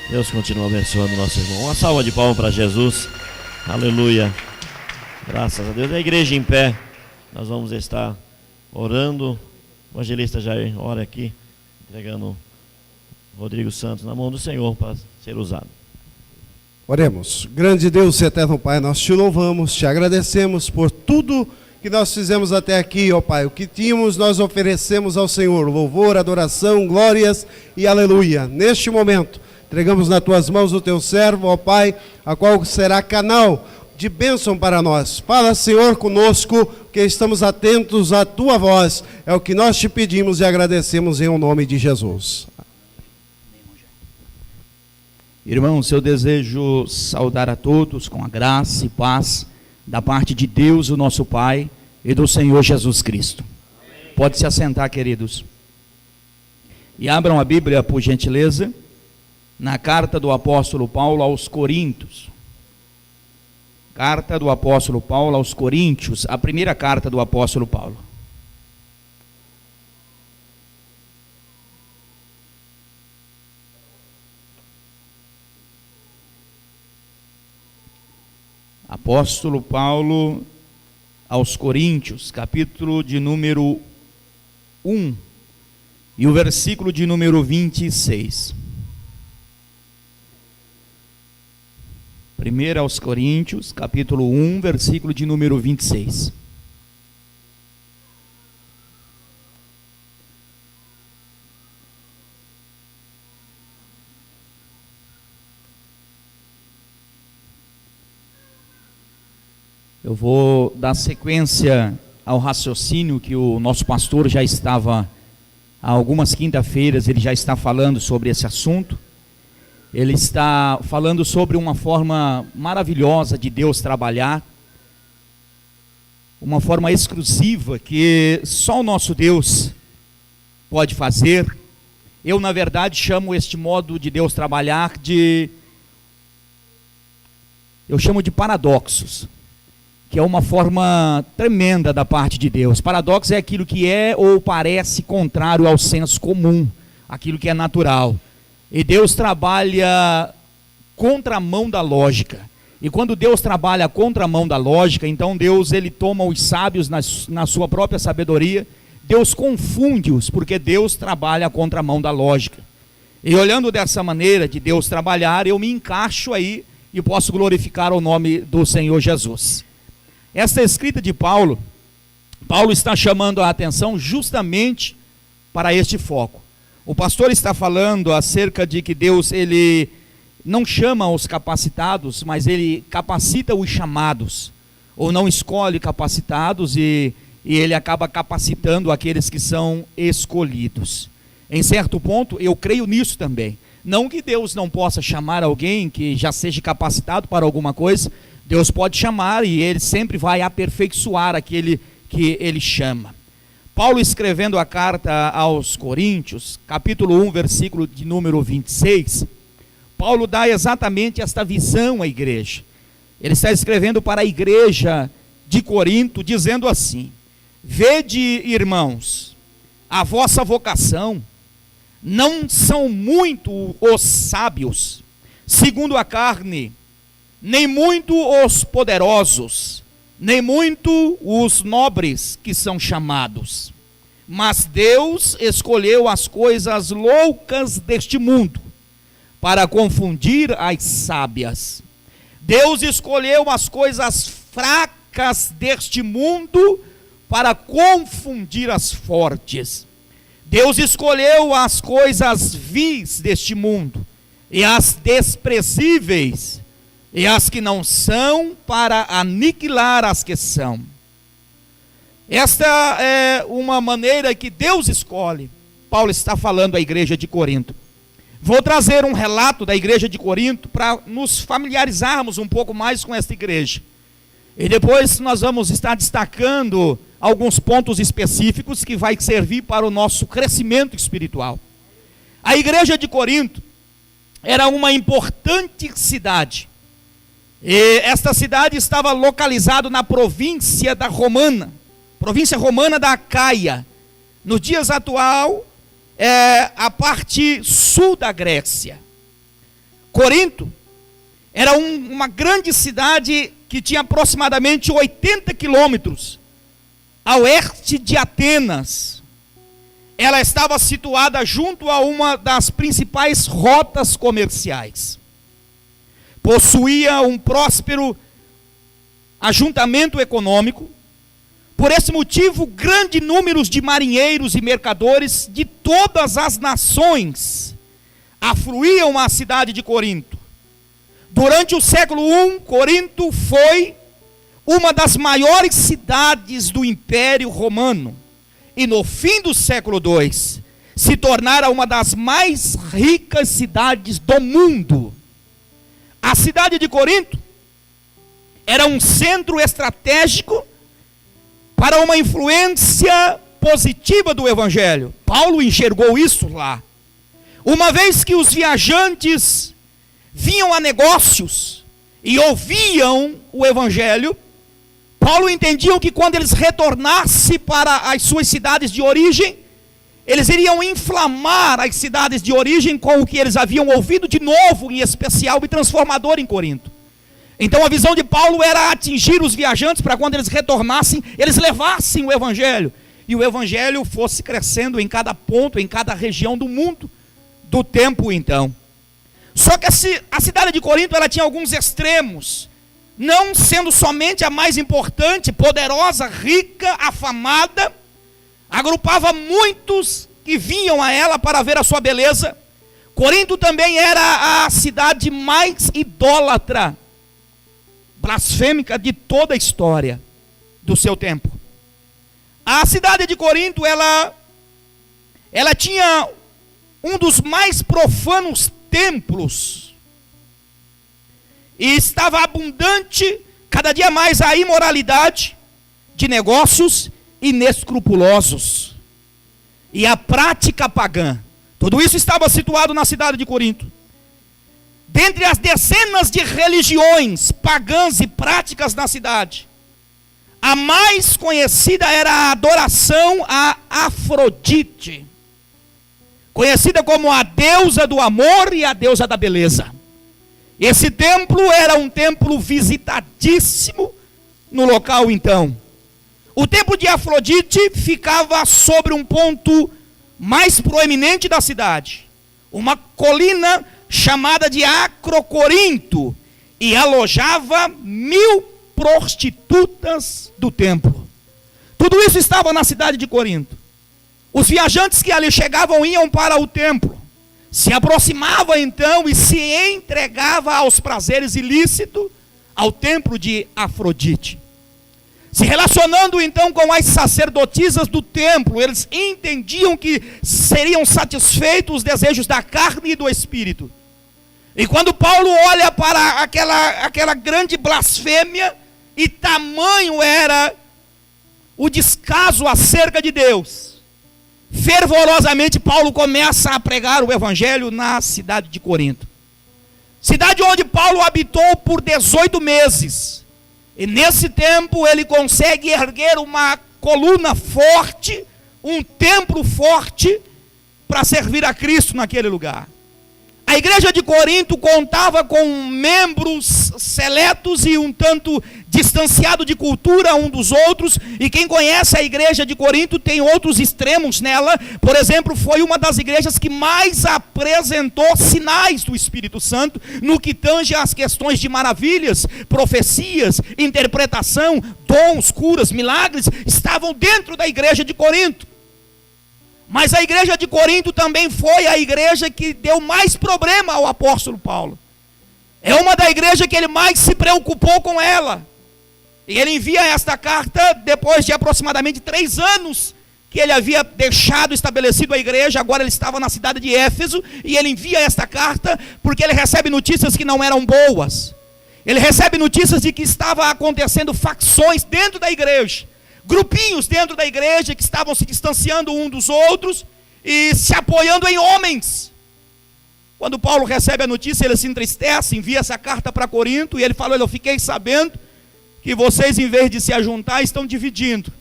Deus continua abençoando o nosso irmão. Uma salva de palmas para Jesus. Aleluia. Graças a Deus. A igreja em pé. Nós vamos estar orando. O evangelista Jair ora aqui, entregando Rodrigo Santos na mão do Senhor para ser usado. Oremos. Grande Deus e eterno Pai, nós te louvamos, te agradecemos por tudo que nós fizemos até aqui, ó Pai. O que tínhamos nós oferecemos ao Senhor, louvor, adoração, glórias e aleluia. Neste momento, entregamos nas tuas mãos o teu servo, ó Pai, a qual será canal de bênção para nós. Fala, Senhor, conosco, que estamos atentos à tua voz. É o que nós te pedimos e agradecemos em nome de Jesus. Irmãos, eu desejo saudar a todos com a graça e paz da parte de Deus, o nosso Pai, e do Senhor Jesus Cristo. Amém. Pode se assentar, queridos. E abram a Bíblia, por gentileza, na carta do apóstolo Paulo aos Coríntios. Carta do apóstolo Paulo aos Coríntios, a primeira carta do apóstolo Paulo. Apóstolo Paulo aos Coríntios, capítulo de número 1 e o versículo de número 26. 1 aos Coríntios, capítulo 1, versículo de número 26. Eu vou dar sequência ao raciocínio que o nosso pastor já estava, há algumas quinta-feiras, ele já está falando sobre esse assunto. Ele está falando sobre uma forma maravilhosa de Deus trabalhar, uma forma exclusiva que só o nosso Deus pode fazer. Eu, na verdade, chamo este modo de Deus trabalhar eu chamo de paradoxos, que é uma forma tremenda da parte de Deus. Paradoxo é aquilo que é ou parece contrário ao senso comum, aquilo que é natural. E Deus trabalha contramão da lógica. E quando Deus trabalha contramão da lógica, então Deus, ele toma os sábios na sua própria sabedoria, Deus confunde-os, porque Deus trabalha contramão da lógica. E olhando dessa maneira de Deus trabalhar, eu me encaixo aí e posso glorificar o nome do Senhor Jesus. Esta escrita de Paulo está chamando a atenção justamente para este foco. O pastor está falando acerca de que Deus, ele não chama os capacitados, mas ele capacita os chamados, ou não escolhe capacitados e ele acaba capacitando aqueles que são escolhidos. Em certo ponto, eu creio nisso também. Não que Deus não possa chamar alguém que já seja capacitado para alguma coisa. Deus pode chamar e ele sempre vai aperfeiçoar aquele que ele chama. Paulo, escrevendo a carta aos Coríntios, capítulo 1, versículo de número 26, Paulo dá exatamente esta visão à igreja. Ele está escrevendo para a igreja de Corinto, dizendo assim: vede, irmãos, a vossa vocação, não são muito os sábios, segundo a carne, nem muito os poderosos, nem muito os nobres que são chamados. Mas Deus escolheu as coisas loucas deste mundo para confundir as sábias. Deus escolheu as coisas fracas deste mundo para confundir as fortes. Deus escolheu as coisas vis deste mundo e as desprezíveis e as que não são, para aniquilar as que são. Esta é uma maneira que Deus escolhe. Paulo está falando à igreja de Corinto. Vou trazer um relato da igreja de Corinto para nos familiarizarmos um pouco mais com esta igreja. E depois nós vamos estar destacando alguns pontos específicos que vai servir para o nosso crescimento espiritual. A igreja de Corinto era uma importante cidade. E esta cidade estava localizada na província romana da Acaia. Nos dias atual, é a parte sul da Grécia. Corinto era uma grande cidade que tinha aproximadamente 80 quilômetros a oeste de Atenas. Ela estava situada junto a uma das principais rotas comerciais. Possuía um próspero ajuntamento econômico. Por esse motivo, grande número de marinheiros e mercadores de todas as nações afluíam à cidade de Corinto. Durante o século I, Corinto foi uma das maiores cidades do Império Romano. E no fim do século II, se tornara uma das mais ricas cidades do mundo. A cidade de Corinto era um centro estratégico para uma influência positiva do Evangelho. Paulo enxergou isso lá. Uma vez que os viajantes vinham a negócios e ouviam o Evangelho, Paulo entendia que quando eles retornassem para as suas cidades de origem, eles iriam inflamar as cidades de origem com o que eles haviam ouvido de novo, em especial e transformador em Corinto. Então a visão de Paulo era atingir os viajantes para quando eles retornassem, eles levassem o Evangelho. E o Evangelho fosse crescendo em cada ponto, em cada região do mundo, do tempo então. Só que a cidade de Corinto, ela tinha alguns extremos. Não sendo somente a mais importante, poderosa, rica, afamada, agrupava muitos que vinham a ela para ver a sua beleza. Corinto também era a cidade mais idólatra, blasfêmica de toda a história do seu tempo. A cidade de Corinto, ela tinha um dos mais profanos templos. E estava abundante, cada dia mais, a imoralidade de negócios inescrupulosos. E a prática pagã. Tudo isso estava situado na cidade de Corinto. Dentre as dezenas de religiões pagãs e práticas na cidade, a mais conhecida era a adoração a Afrodite, conhecida como a deusa do amor e a deusa da beleza. Esse templo era um templo visitadíssimo no local então. O templo de Afrodite ficava sobre um ponto mais proeminente da cidade, uma colina chamada de Acrocorinto, e alojava 1000 prostitutas do templo. Tudo isso estava na cidade de Corinto. Os viajantes que ali chegavam iam para o templo, se aproximava então e se entregava aos prazeres ilícitos ao templo de Afrodite. Se relacionando então com as sacerdotisas do templo, eles entendiam que seriam satisfeitos os desejos da carne e do espírito. E quando Paulo olha para aquela grande blasfêmia, e tamanho era o descaso acerca de Deus, fervorosamente Paulo começa a pregar o evangelho na cidade de Corinto. Cidade onde Paulo habitou por 18 meses. E nesse tempo ele consegue erguer uma coluna forte, um templo forte, para servir a Cristo naquele lugar. A igreja de Corinto contava com membros seletos e um tanto distanciado de cultura um dos outros, e quem conhece a igreja de Corinto tem outros extremos nela. Por exemplo, foi uma das igrejas que mais apresentou sinais do Espírito Santo no que tange às questões de maravilhas, profecias, interpretação, dons, curas, milagres, estavam dentro da igreja de Corinto. Mas a igreja de Corinto também foi a igreja que deu mais problema ao apóstolo Paulo. É uma da igreja que ele mais se preocupou com ela. E ele envia esta carta depois de aproximadamente 3 anos que ele havia deixado estabelecido a igreja, agora ele estava na cidade de Éfeso, e ele envia esta carta, porque ele recebe notícias que não eram boas. Ele recebe notícias de que estava acontecendo facções dentro da igreja, grupinhos dentro da igreja que estavam se distanciando um dos outros e se apoiando em homens. Quando Paulo recebe a notícia, ele se entristece, envia essa carta para Corinto, e ele fala: eu fiquei sabendo que vocês, em vez de se ajuntar, estão dividindo.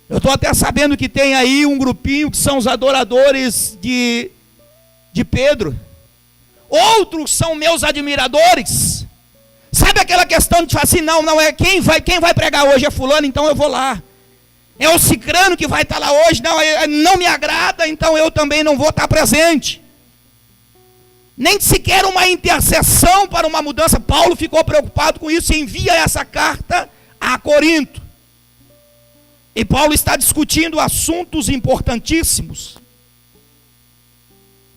Eu estou até sabendo que tem aí um grupinho que são os adoradores de Pedro. Outros são meus admiradores. Sabe aquela questão de falar assim, não é quem vai pregar hoje é fulano, então eu vou lá. É o cicrano que vai estar lá hoje, não me agrada, então eu também não vou estar presente. Nem sequer uma intercessão para uma mudança. Paulo ficou preocupado com isso e envia essa carta a Corinto. E Paulo está discutindo assuntos importantíssimos.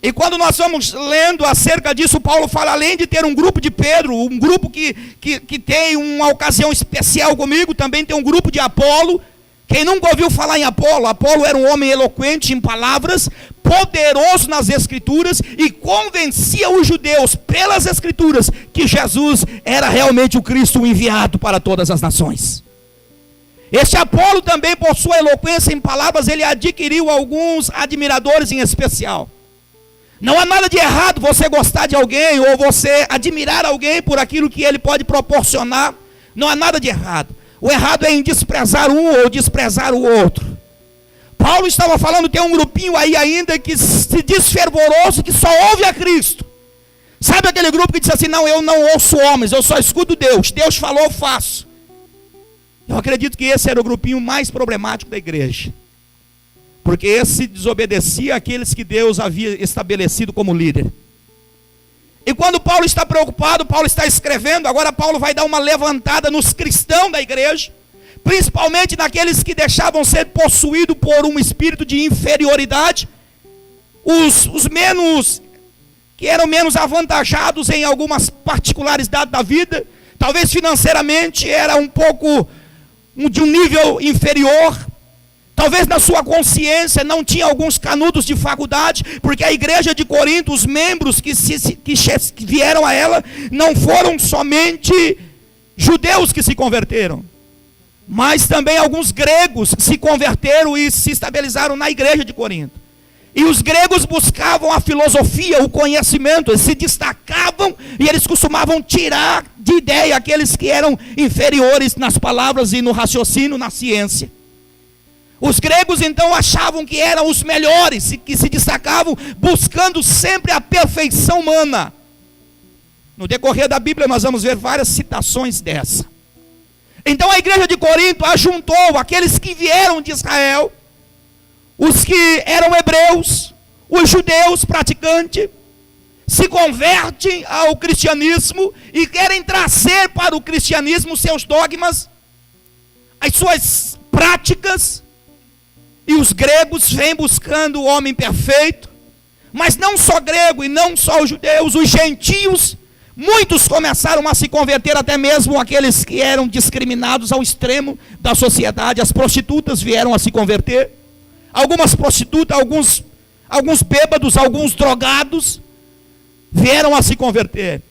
E quando nós vamos lendo acerca disso, Paulo fala, além de ter um grupo de Pedro, um grupo que tem uma ocasião especial comigo, também tem um grupo de Apolo. Quem nunca ouviu falar em Apolo? Apolo era um homem eloquente em palavras, poderoso nas escrituras, e convencia os judeus pelas escrituras que Jesus era realmente o Cristo enviado para todas as nações. Este Apolo também, por sua eloquência em palavras, ele adquiriu alguns admiradores em especial. Não há nada de errado você gostar de alguém, ou você admirar alguém por aquilo que ele pode proporcionar. Não há nada de errado. O errado é em desprezar um ou desprezar o outro. Paulo estava falando, tem um grupinho aí ainda que se diz fervoroso, que só ouve a Cristo. Sabe aquele grupo que diz assim, não, eu não ouço homens, eu só escuto Deus. Deus falou, eu faço. Eu acredito que esse era o grupinho mais problemático da igreja. Porque esse desobedecia àqueles que Deus havia estabelecido como líder. E quando Paulo está preocupado, Paulo está escrevendo, agora Paulo vai dar uma levantada nos cristãos da igreja, principalmente naqueles que deixavam ser possuídos por um espírito de inferioridade, os menos, que eram menos avantajados em algumas particularidades da vida, talvez financeiramente era um pouco de um nível inferior, talvez na sua consciência não tinha alguns canudos de faculdade, porque a igreja de Corinto, os membros que vieram a ela, não foram somente judeus que se converteram, mas também alguns gregos se converteram e se estabilizaram na igreja de Corinto. E os gregos buscavam a filosofia, o conhecimento, eles se destacavam e eles costumavam tirar de ideia aqueles que eram inferiores nas palavras e no raciocínio, na ciência. Os gregos então achavam que eram os melhores, que se destacavam buscando sempre a perfeição humana. No decorrer da Bíblia nós vamos ver várias citações dessa. Então a igreja de Corinto ajuntou aqueles que vieram de Israel, os que eram hebreus, os judeus praticantes, se convertem ao cristianismo e querem trazer para o cristianismo seus dogmas, as suas práticas. E os gregos vêm buscando o homem perfeito, mas não só grego e não só os judeus, os gentios, muitos começaram a se converter, até mesmo aqueles que eram discriminados ao extremo da sociedade. As prostitutas vieram a se converter, algumas prostitutas, alguns bêbados, alguns drogados vieram a se converter.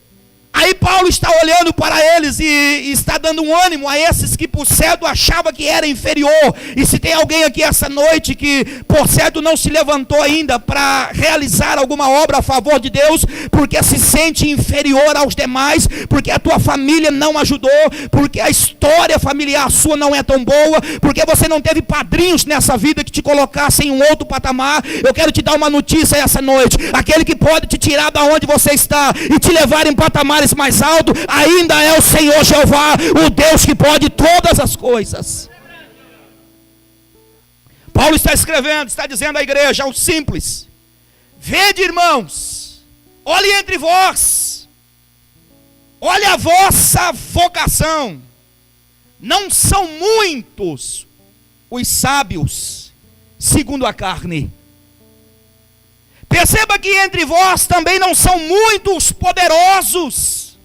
Aí Paulo está olhando para eles e está dando um ânimo a esses que por certo achava que era inferior. E se tem alguém aqui essa noite que por certo não se levantou ainda para realizar alguma obra a favor de Deus, porque se sente inferior aos demais, porque a tua família não ajudou, porque a história familiar sua não é tão boa, porque você não teve padrinhos nessa vida que te colocassem em um outro patamar, eu quero te dar uma notícia essa noite. Aquele que pode te tirar da onde você está e te levar em patamares mais alto, ainda é o Senhor Jeová, o Deus que pode todas as coisas. Paulo está escrevendo, está dizendo à igreja, ao simples: vede, irmãos, olhe entre vós, olhe a vossa vocação, não são muitos os sábios segundo a carne. Perceba que entre vós também não são muitos poderosos,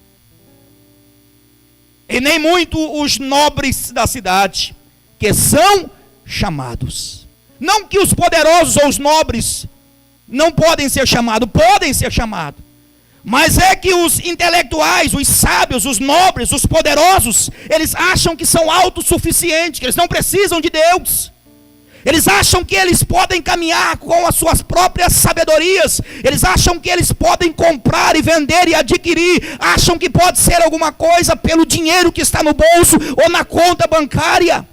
e nem muito os nobres da cidade, que são chamados. Não que os poderosos ou os nobres não podem ser chamados, podem ser chamados. Mas é que os intelectuais, os sábios, os nobres, os poderosos, eles acham que são autossuficientes, que eles não precisam de Deus. Eles acham que eles podem caminhar com as suas próprias sabedorias. Eles acham que eles podem comprar e vender e adquirir. Acham que pode ser alguma coisa pelo dinheiro que está no bolso ou na conta bancária.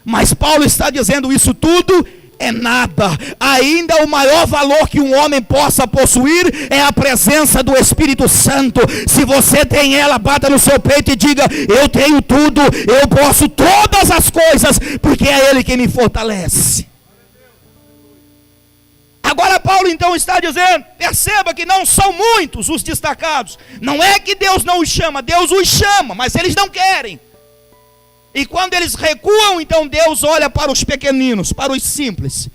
Mas Paulo está dizendo, isso tudo é nada. Ainda o maior valor que um homem possa possuir é a presença do Espírito Santo. Se você tem ela, bata no seu peito e diga, eu tenho tudo, eu posso todas as coisas, porque é Ele que me fortalece. Agora Paulo então está dizendo, perceba que não são muitos os destacados. Não é que Deus não os chama, Deus os chama, mas eles não querem. E quando eles recuam, então Deus olha para os pequeninos, para os simples.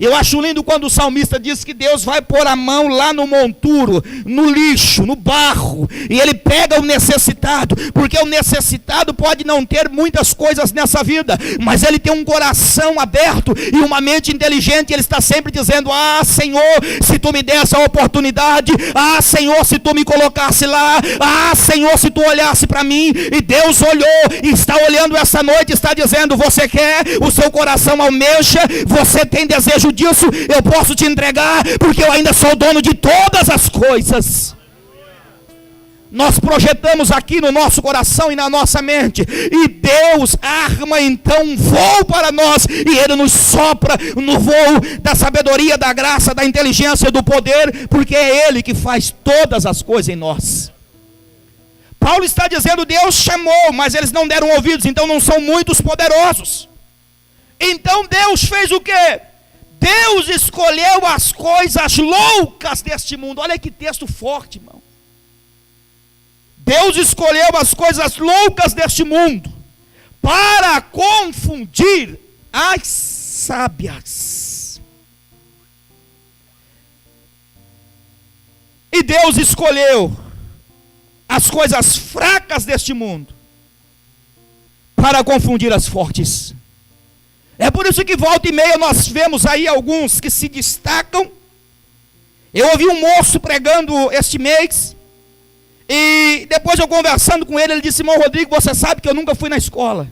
Eu acho lindo quando o salmista diz que Deus vai pôr a mão lá no monturo, no lixo, no barro, e Ele pega o necessitado, porque o necessitado pode não ter muitas coisas nessa vida, mas ele tem um coração aberto e uma mente inteligente, e ele está sempre dizendo, ah Senhor, se Tu me desse a oportunidade, ah Senhor, se Tu me colocasse lá, ah Senhor, se Tu olhasse para mim. E Deus olhou e está olhando essa noite, está dizendo, você quer, o seu coração almeja, você tem desejo disso, eu posso te entregar, porque eu ainda sou dono de todas as coisas. Nós projetamos aqui no nosso coração e na nossa mente, e Deus arma então um voo para nós, e Ele nos sopra no voo da sabedoria, da graça, da inteligência, do poder, porque é Ele que faz todas as coisas em nós. Paulo está dizendo, Deus chamou, mas eles não deram ouvidos, então não são muitos poderosos. Então Deus fez o quê? Deus escolheu as coisas loucas deste mundo. Olha que texto forte, irmão. Deus escolheu as coisas loucas deste mundo para confundir as sábias. E Deus escolheu as coisas fracas deste mundo para confundir as fortes. É por isso que volta e meia nós vemos aí alguns que se destacam. Eu ouvi um moço pregando este mês, e depois eu conversando com ele, ele disse, irmão Rodrigo, você sabe que eu nunca fui na escola.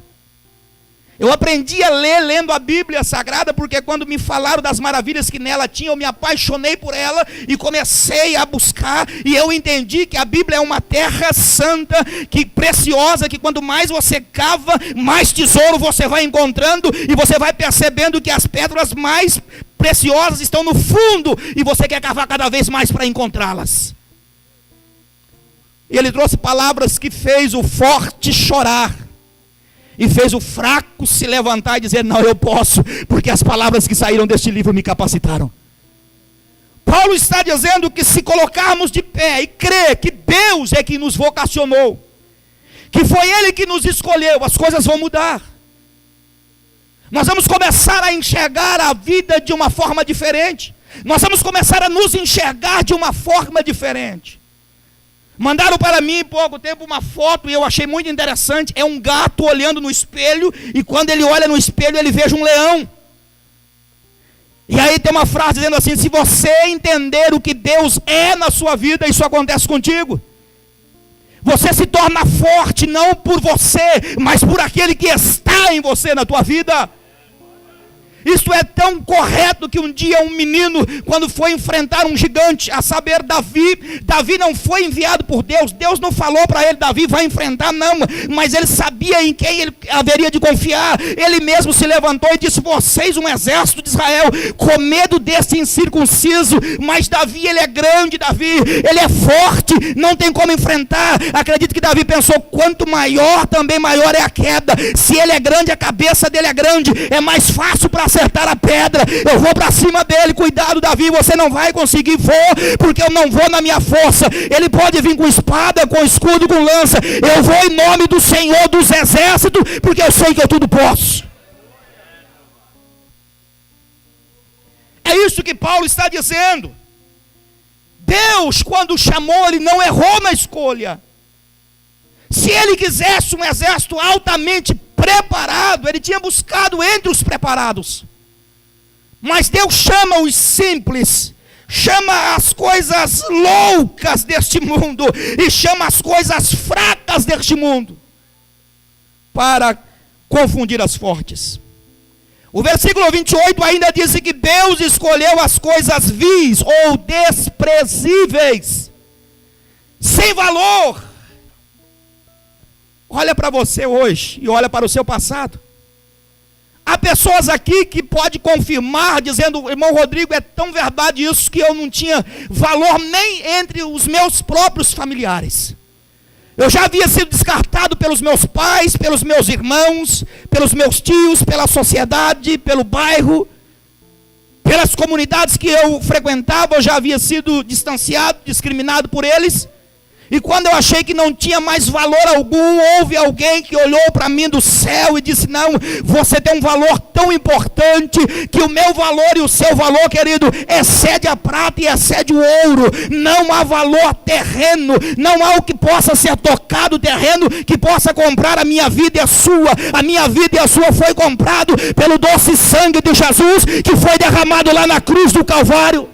Eu aprendi a ler lendo a Bíblia Sagrada, porque quando me falaram das maravilhas que nela tinha, eu me apaixonei por ela e comecei a buscar, e eu entendi que a Bíblia é uma terra santa, que preciosa, que quanto mais você cava, mais tesouro você vai encontrando, e você vai percebendo que as pedras mais preciosas estão no fundo, e você quer cavar cada vez mais para encontrá-las. E ele trouxe palavras que fez o forte chorar, e fez o fraco se levantar e dizer, não, eu posso, porque as palavras que saíram deste livro me capacitaram. Paulo está dizendo que se colocarmos de pé e crer que Deus é que nos vocacionou, que foi Ele que nos escolheu, as coisas vão mudar. Nós vamos começar a enxergar a vida de uma forma diferente. Nós vamos começar a nos enxergar de uma forma diferente. Mandaram para mim, pouco tempo, uma foto, e eu achei muito interessante. É um gato olhando no espelho, e quando ele olha no espelho, ele vê um leão. E aí tem uma frase dizendo assim, se você entender o que Deus é na sua vida, isso acontece contigo. Você se torna forte, não por você, mas por aquele que está em você, na tua vida. Isso é tão correto que um dia um menino, quando foi enfrentar um gigante, a saber Davi não foi enviado por Deus. Deus não falou para ele, Davi vai enfrentar, não. Mas ele sabia em quem ele haveria de confiar. Ele mesmo se levantou e disse, vocês, um exército de Israel, com medo desse incircunciso. Mas Davi, ele é grande, Davi, ele é forte, não tem como enfrentar. Acredito que Davi pensou, quanto maior, também maior é a queda. Se ele é grande, a cabeça dele é grande, é mais fácil para acertar a pedra, eu vou para cima dele. Cuidado, Davi, você não vai conseguir, porque eu não vou na minha força. Ele pode vir com espada, com escudo, com lança. Eu vou em nome do Senhor dos exércitos, porque eu sei que eu tudo posso. É isso que Paulo está dizendo. Deus, quando chamou, ele não errou na escolha. Se ele quisesse um exército altamente preparado, ele tinha buscado entre os preparados. Mas Deus chama os simples, chama as coisas loucas deste mundo e chama as coisas fracas deste mundo para confundir as fortes. O versículo 28 ainda diz que Deus escolheu as coisas vis ou desprezíveis, sem valor. Olha para você hoje e olha para o seu passado. Há pessoas aqui que podem confirmar, dizendo: irmão Rodrigo, é tão verdade isso que eu não tinha valor nem entre os meus próprios familiares. Eu já havia sido descartado pelos meus pais, pelos meus irmãos, pelos meus tios, pela sociedade, pelo bairro, pelas comunidades que eu frequentava. Eu já havia sido distanciado, discriminado por eles. E quando eu achei que não tinha mais valor algum, houve alguém que olhou para mim do céu e disse: não, você tem um valor tão importante que o meu valor e o seu valor, querido, excede a prata e excede o ouro. Não há valor terreno, não há o que possa ser tocado terreno que possa comprar a minha vida e a sua. A minha vida e a sua foi comprado pelo doce sangue de Jesus, que foi derramado lá na cruz do Calvário.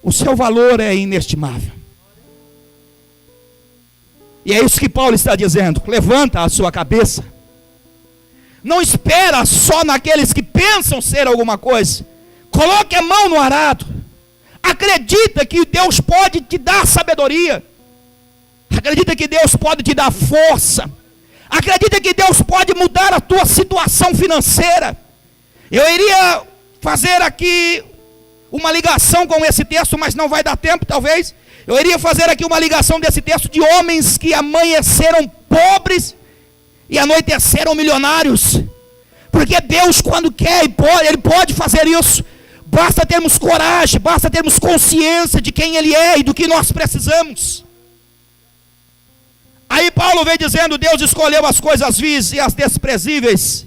O seu valor é inestimável. E é isso que Paulo está dizendo. Levanta a sua cabeça. Não espera só naqueles que pensam ser alguma coisa. Coloque a mão no arado. Acredita que Deus pode te dar sabedoria. Acredita que Deus pode te dar força. Acredita que Deus pode mudar a tua situação financeira. Eu iria fazer aqui uma ligação com esse texto, mas não vai dar tempo, talvez. Eu iria fazer aqui uma ligação desse texto de homens que amanheceram pobres e anoiteceram milionários. Porque Deus, quando quer, Ele pode fazer isso. Basta termos coragem, basta termos consciência de quem Ele é e do que nós precisamos. Aí Paulo vem dizendo: Deus escolheu as coisas vis e as desprezíveis,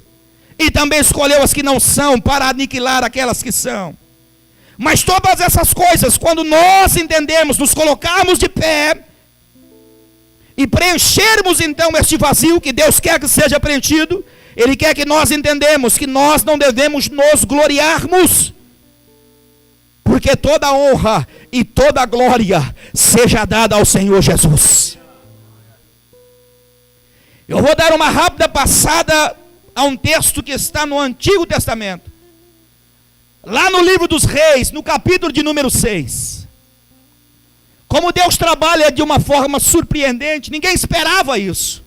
e também escolheu as que não são, para aniquilar aquelas que são. Mas todas essas coisas, quando nós entendemos, nos colocarmos de pé e preenchermos então este vazio que Deus quer que seja preenchido, Ele quer que nós entendemos que nós não devemos nos gloriarmos, porque toda honra e toda glória seja dada ao Senhor Jesus. Eu vou dar uma rápida passada a um texto que está no Antigo Testamento. Lá no livro dos Reis, no capítulo de número 6. Como Deus trabalha de uma forma surpreendente, ninguém esperava isso.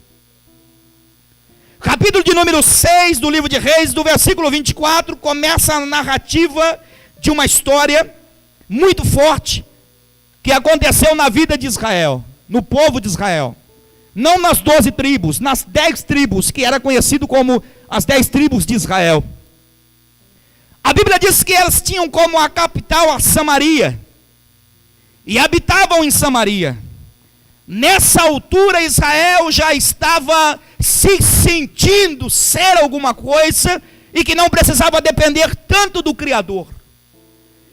Capítulo de número 6 do livro de Reis, do versículo 24, começa a narrativa de uma história muito forte que aconteceu na vida de Israel, no povo de Israel. Não nas 12 tribos, nas 10 tribos, que era conhecido como as 10 tribos de Israel. A Bíblia diz que elas tinham como a capital a Samaria, e habitavam em Samaria. Nessa altura Israel já estava se sentindo ser alguma coisa, e que não precisava depender tanto do Criador.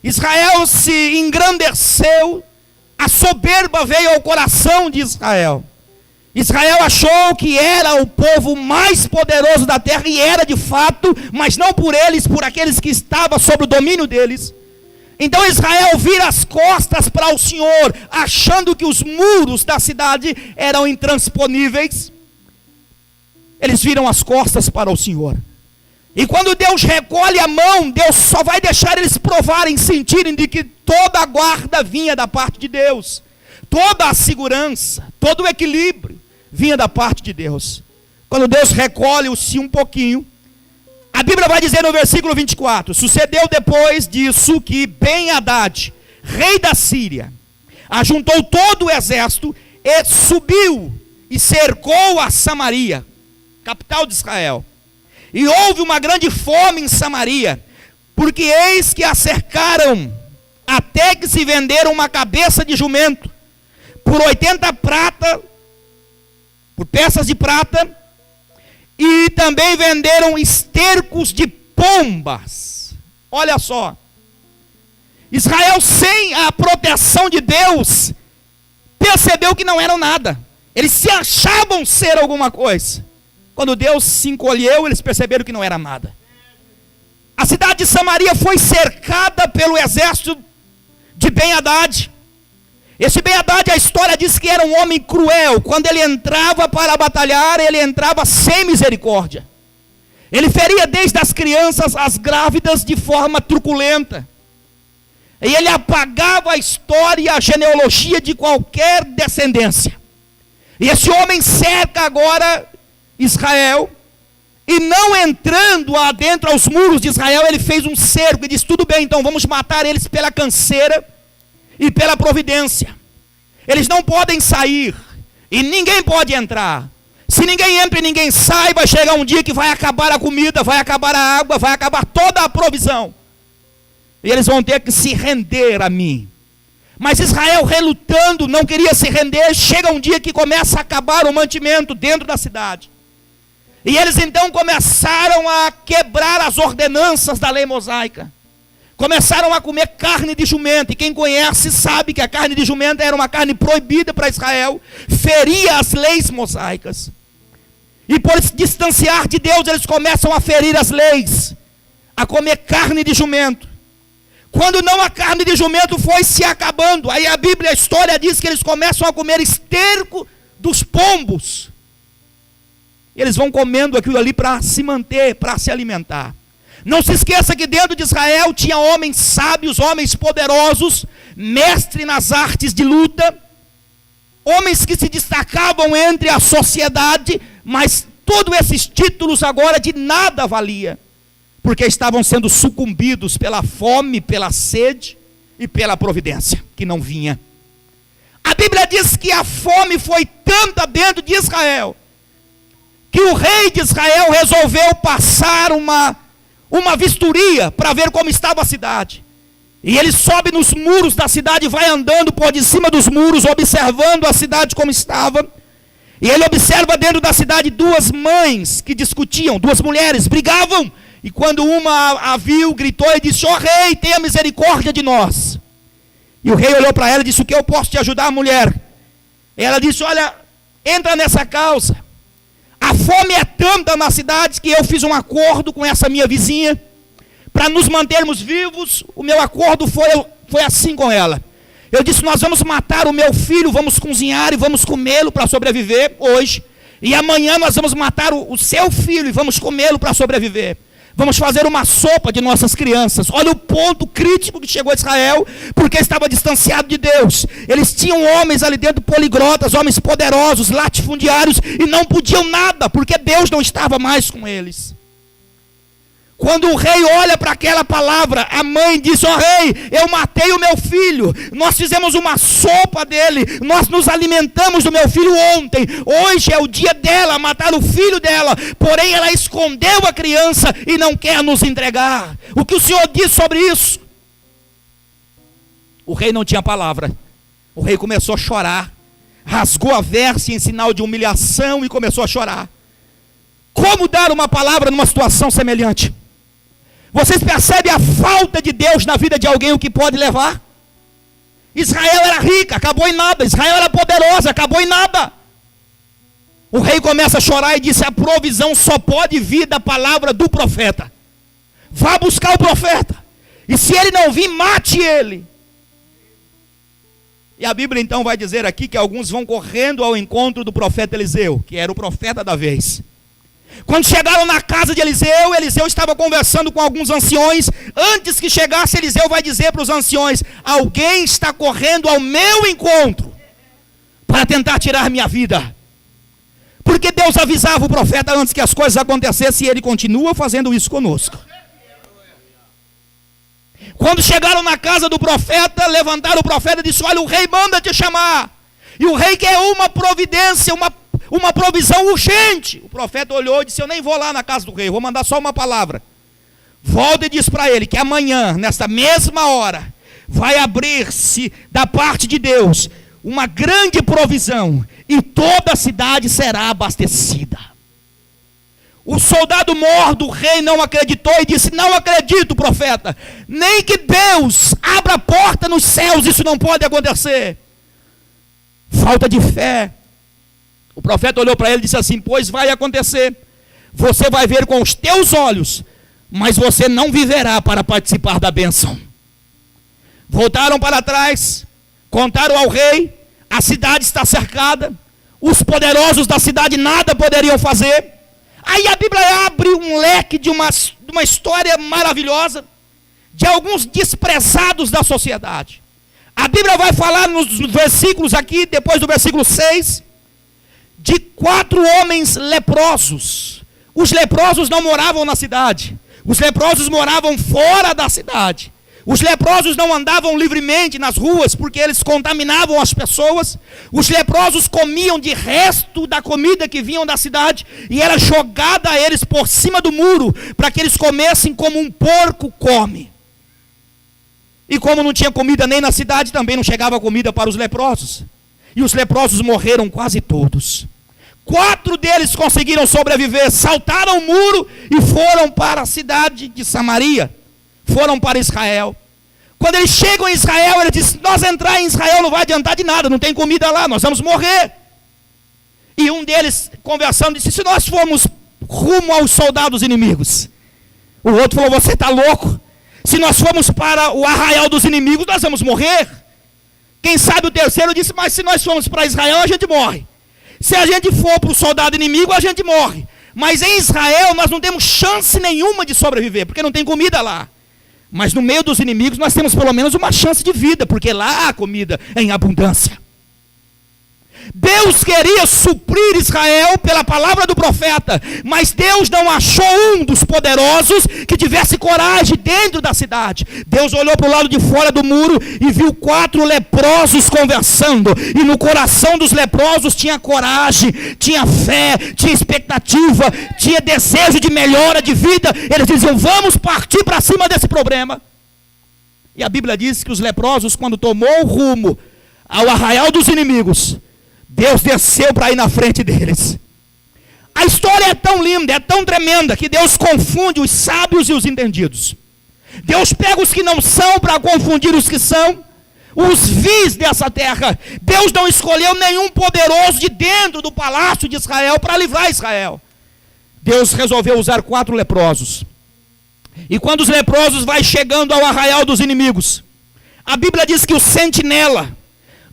Israel se engrandeceu, a soberba veio ao coração de Israel. Israel achou que era o povo mais poderoso da terra, e era de fato, mas não por eles, por aqueles que estavam sob o domínio deles. Então Israel vira as costas para o Senhor, achando que os muros da cidade eram intransponíveis. Eles viram as costas para o Senhor. E quando Deus recolhe a mão, Deus só vai deixar eles provarem, sentirem de que toda a guarda vinha da parte de Deus. Toda a segurança, todo o equilíbrio vinha da parte de Deus. Quando Deus recolhe-se um pouquinho, a Bíblia vai dizer no versículo 24: sucedeu depois disso que Ben-Hadad, rei da Síria, ajuntou todo o exército e subiu e cercou a Samaria, capital de Israel. E houve uma grande fome em Samaria, porque eis que a cercaram, até que se venderam uma cabeça de jumento por 80 prata, por peças de prata, e também venderam estercos de pombas. Olha só, Israel, sem a proteção de Deus, percebeu que não eram nada. Eles se achavam ser alguma coisa. Quando Deus se encolheu, eles perceberam que não era nada. A cidade de Samaria foi cercada pelo exército de Ben-Hadad. Esse Ben-Hadad, a história diz que era um homem cruel. Quando ele entrava para batalhar, ele entrava sem misericórdia. Ele feria desde as crianças às grávidas de forma truculenta. E ele apagava a história e a genealogia de qualquer descendência. E esse homem cerca agora Israel. E não entrando adentro aos muros de Israel, ele fez um cerco e disse: tudo bem, então vamos matar eles pela canseira e pela providência. Eles não podem sair e ninguém pode entrar. Se ninguém entra e ninguém sai, vai chegar um dia que vai acabar a comida, vai acabar a água, vai acabar toda a provisão. E eles vão ter que se render a mim. Mas Israel, relutando, não queria se render. Chega um dia que começa a acabar o mantimento dentro da cidade. E eles então começaram a quebrar as ordenanças da lei mosaica. Começaram a comer carne de jumento. E quem conhece sabe que a carne de jumento era uma carne proibida para Israel. Feria as leis mosaicas. E por se distanciar de Deus, eles começam a ferir as leis. A comer carne de jumento. Quando não, a carne de jumento foi se acabando. Aí a Bíblia, a história diz que eles começam a comer esterco dos pombos. E eles vão comendo aquilo ali para se manter, para se alimentar. Não se esqueça que dentro de Israel tinha homens sábios, homens poderosos, mestres nas artes de luta, homens que se destacavam entre a sociedade, mas todos esses títulos agora de nada valia, porque estavam sendo sucumbidos pela fome, pela sede e pela providência, que não vinha. A Bíblia diz que a fome foi tanta dentro de Israel, que o rei de Israel resolveu passar uma vistoria para ver como estava a cidade. E ele sobe nos muros da cidade, vai andando por de cima dos muros, observando a cidade como estava. E ele observa dentro da cidade duas mães que discutiam, duas mulheres, brigavam. E quando uma a viu, gritou e disse: ó rei, tenha misericórdia de nós. E o rei olhou para ela e disse: o que eu posso te ajudar, mulher? Ela disse: olha, entra nessa causa. A fome é tanta na cidade que eu fiz um acordo com essa minha vizinha para nos mantermos vivos. O meu acordo foi assim com ela. Eu disse: nós vamos matar o meu filho, vamos cozinhar e vamos comê-lo para sobreviver hoje. E amanhã nós vamos matar o seu filho e vamos comê-lo para sobreviver. Vamos fazer uma sopa de nossas crianças. Olha o ponto crítico que chegou a Israel, porque estava distanciado de Deus. Eles tinham homens ali dentro, poliglotas, homens poderosos, latifundiários, e não podiam nada, porque Deus não estava mais com eles. Quando o rei olha para aquela palavra, a mãe disse: ó rei, eu matei o meu filho, nós fizemos uma sopa dele, nós nos alimentamos do meu filho ontem, hoje é o dia dela matar o filho dela, porém ela escondeu a criança e não quer nos entregar. O que o Senhor diz sobre isso? O rei não tinha palavra. O rei começou a chorar, rasgou a veste em sinal de humilhação e começou a chorar. Como dar uma palavra numa situação semelhante? Vocês percebem a falta de Deus na vida de alguém, o que pode levar? Israel era rica, acabou em nada. Israel era poderosa, acabou em nada. O rei começa a chorar e disse: a provisão só pode vir da palavra do profeta. Vá buscar o profeta. E se ele não vir, mate ele. E a Bíblia então vai dizer aqui que alguns vão correndo ao encontro do profeta Eliseu, que era o profeta da vez. Quando chegaram na casa de Eliseu, Eliseu estava conversando com alguns anciões. Antes que chegasse, Eliseu vai dizer para os anciões: alguém está correndo ao meu encontro para tentar tirar minha vida. Porque Deus avisava o profeta antes que as coisas acontecessem, e ele continua fazendo isso conosco. Quando chegaram na casa do profeta, levantaram o profeta e disse: olha, o rei manda te chamar. E o rei quer uma providência, uma provisão urgente. O profeta olhou e disse: eu nem vou lá na casa do rei, vou mandar só uma palavra. Volta e diz para ele que amanhã, nesta mesma hora, vai abrir-se da parte de Deus uma grande provisão, e toda a cidade será abastecida. O soldado mor do rei não acreditou e disse: não acredito, profeta, nem que Deus abra a porta nos céus, isso não pode acontecer. Falta de fé. O profeta olhou para ele e disse assim: pois vai acontecer. Você vai ver com os teus olhos, mas você não viverá para participar da bênção. Voltaram para trás, contaram ao rei, a cidade está cercada, os poderosos da cidade nada poderiam fazer. Aí a Bíblia abre um leque de uma história maravilhosa, de alguns desprezados da sociedade. A Bíblia vai falar nos versículos aqui, depois do versículo 6, de 4 homens leprosos. Os leprosos não moravam na cidade, os leprosos moravam fora da cidade. Os leprosos não andavam livremente nas ruas, porque eles contaminavam as pessoas. Os leprosos comiam de resto da comida que vinham da cidade, e era jogada a eles por cima do muro, para que eles comessem como um porco come. E como não tinha comida nem na cidade, também não chegava comida para os leprosos. E os leprosos morreram quase todos. 4 deles conseguiram sobreviver, saltaram o muro e foram para a cidade de Samaria. Foram para Israel. Quando eles chegam em Israel, ele diz: nós entrar em Israel não vai adiantar de nada, não tem comida lá, nós vamos morrer. E um deles, conversando, disse: se nós formos rumo aos soldados inimigos. O outro falou: você está louco? Se nós formos para o arraial dos inimigos, nós vamos morrer. Quem sabe o terceiro disse: mas se nós formos para Israel, a gente morre. Se a gente for para o soldado inimigo, a gente morre. Mas em Israel nós não temos chance nenhuma de sobreviver, porque não tem comida lá. Mas no meio dos inimigos nós temos pelo menos uma chance de vida, porque lá há comida em abundância. Deus queria suprir Israel pela palavra do profeta, mas Deus não achou um dos poderosos que tivesse coragem dentro da cidade. Deus olhou para o lado de fora do muro e viu 4 leprosos conversando, e no coração dos leprosos tinha coragem, tinha fé, tinha expectativa, tinha desejo de melhora de vida. Eles diziam: vamos partir para cima desse problema. E a Bíblia diz que os leprosos, quando tomou o rumo ao arraial dos inimigos, Deus desceu para ir na frente deles. A história é tão linda, é tão tremenda, que Deus confunde os sábios e os entendidos. Deus pega os que não são para confundir os que são, os vis dessa terra. Deus não escolheu nenhum poderoso de dentro do palácio de Israel para livrar Israel. Deus resolveu usar 4 leprosos. E quando os leprosos vai chegando ao arraial dos inimigos, a Bíblia diz que o sentinela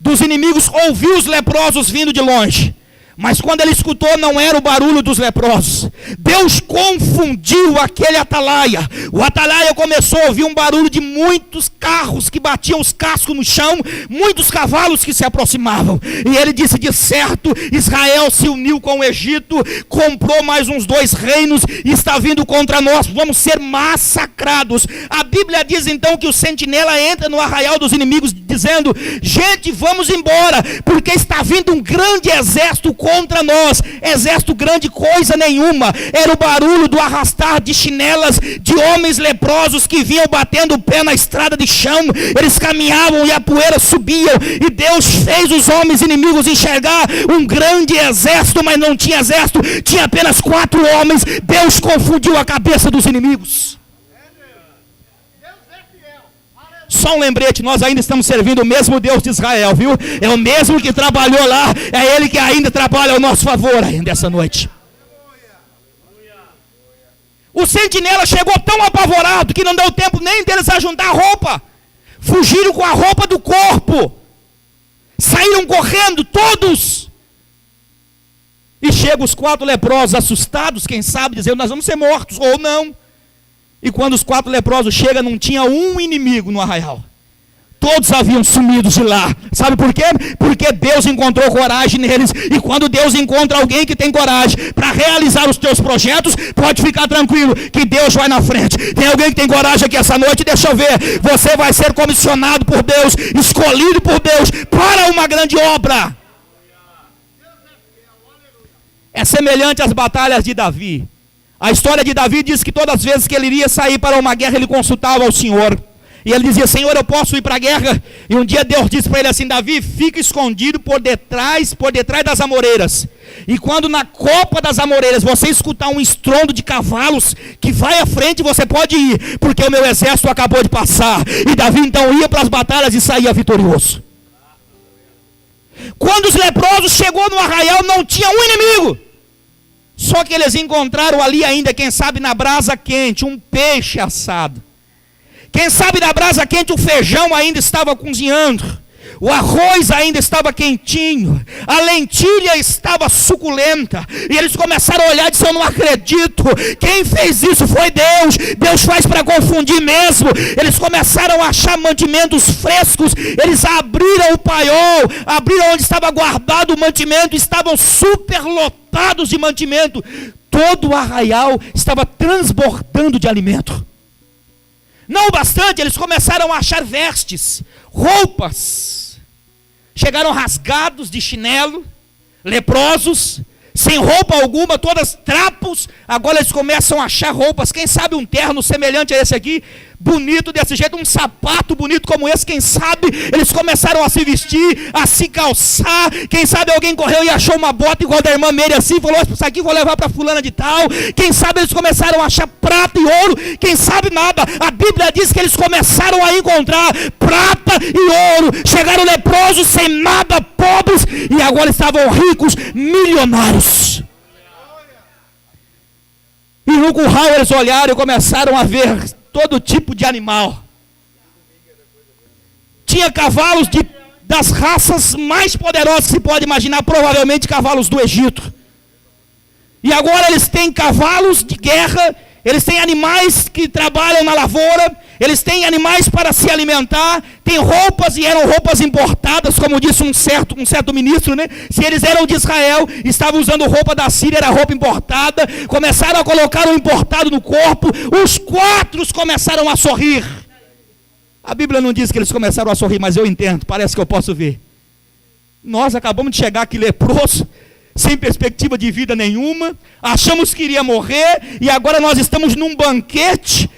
dos inimigos ouviu os leprosos vindo de longe, mas quando ele escutou, não era o barulho dos leprosos. Deus confundiu aquele atalaia. O atalaia começou a ouvir um barulho de muitos carros que batiam os cascos no chão, muitos cavalos que se aproximavam. E ele disse: de certo, Israel se uniu com o Egito, comprou mais uns 2 reinos e está vindo contra nós, vamos ser massacrados. A Bíblia diz então que o sentinela entra no arraial dos inimigos dizendo: gente, vamos embora, porque está vindo um grande exército contra nós. Exército grande coisa nenhuma, era o barulho do arrastar de chinelas de homens leprosos que vinham batendo o pé na estrada de chão. Eles caminhavam e a poeira subia, e Deus fez os homens inimigos enxergar um grande exército, mas não tinha exército, tinha apenas 4 homens. Deus confundiu a cabeça dos inimigos. Só um lembrete: nós ainda estamos servindo o mesmo Deus de Israel, viu? É o mesmo que trabalhou lá, é Ele que ainda trabalha ao nosso favor ainda essa noite. O sentinela chegou tão apavorado que não deu tempo nem deles ajuntar a roupa. Fugiram com a roupa do corpo, saíram correndo todos. E chegam os 4 leprosos assustados, quem sabe, dizendo: nós vamos ser mortos, ou não. E quando os 4 leprosos chegam, não tinha um inimigo no arraial. Todos haviam sumido de lá. Sabe por quê? Porque Deus encontrou coragem neles. E quando Deus encontra alguém que tem coragem para realizar os teus projetos, pode ficar tranquilo que Deus vai na frente. Tem alguém que tem coragem aqui essa noite? Deixa eu ver. Você vai ser comissionado por Deus, escolhido por Deus para uma grande obra. É semelhante às batalhas de Davi. A história de Davi diz que todas as vezes que ele iria sair para uma guerra, ele consultava ao Senhor. E ele dizia: Senhor, eu posso ir para a guerra? E um dia Deus disse para ele assim: Davi, fica escondido por detrás das amoreiras. E quando na copa das amoreiras você escutar um estrondo de cavalos que vai à frente, você pode ir, porque o meu exército acabou de passar. E Davi então ia para as batalhas e saía vitorioso. Quando os leprosos chegou no arraial, não tinha um inimigo. Só que eles encontraram ali ainda, quem sabe na brasa quente, um peixe assado. Quem sabe na brasa quente o feijão ainda estava cozinhando. O arroz ainda estava quentinho, a lentilha estava suculenta, e eles começaram a olhar e disseram: eu não acredito, quem fez isso foi Deus, Deus faz para confundir mesmo. Eles começaram a achar mantimentos frescos, eles abriram o paiol, abriram onde estava guardado o mantimento, estavam superlotados de mantimento, todo o arraial estava transbordando de alimento. Não bastante, eles começaram a achar vestes, roupas. Chegaram rasgados de chinelo, leprosos, sem roupa alguma, todas trapos. Agora eles começam a achar roupas, quem sabe um terno semelhante a esse aqui, bonito desse jeito, um sapato bonito como esse, quem sabe eles começaram a se vestir, a se calçar. Quem sabe alguém correu e achou uma bota igual da irmã Meire assim, falou: isso aqui vou levar para fulana de tal. Quem sabe eles começaram a achar prata e ouro, quem sabe nada. A Bíblia diz que eles começaram a encontrar prata e ouro, chegaram leprosos, sem nada, pobres, e agora estavam ricos, milionários. E no curral eles olharam e começaram a ver todo tipo de animal. Tinha cavalos das raças mais poderosas que se pode imaginar, provavelmente cavalos do Egito. E agora eles têm cavalos de guerra, eles têm animais que trabalham na lavoura, eles têm animais para se alimentar, têm roupas, e eram roupas importadas, como disse um certo ministro, né? Se eles eram de Israel, estavam usando roupa da Síria, era roupa importada, começaram a colocar o importado no corpo, os quatro começaram a sorrir. A Bíblia não diz que eles começaram a sorrir, mas eu entendo, parece que eu posso ver. Nós acabamos de chegar aqui leproso, sem perspectiva de vida nenhuma, achamos que iria morrer, e agora nós estamos num banquete.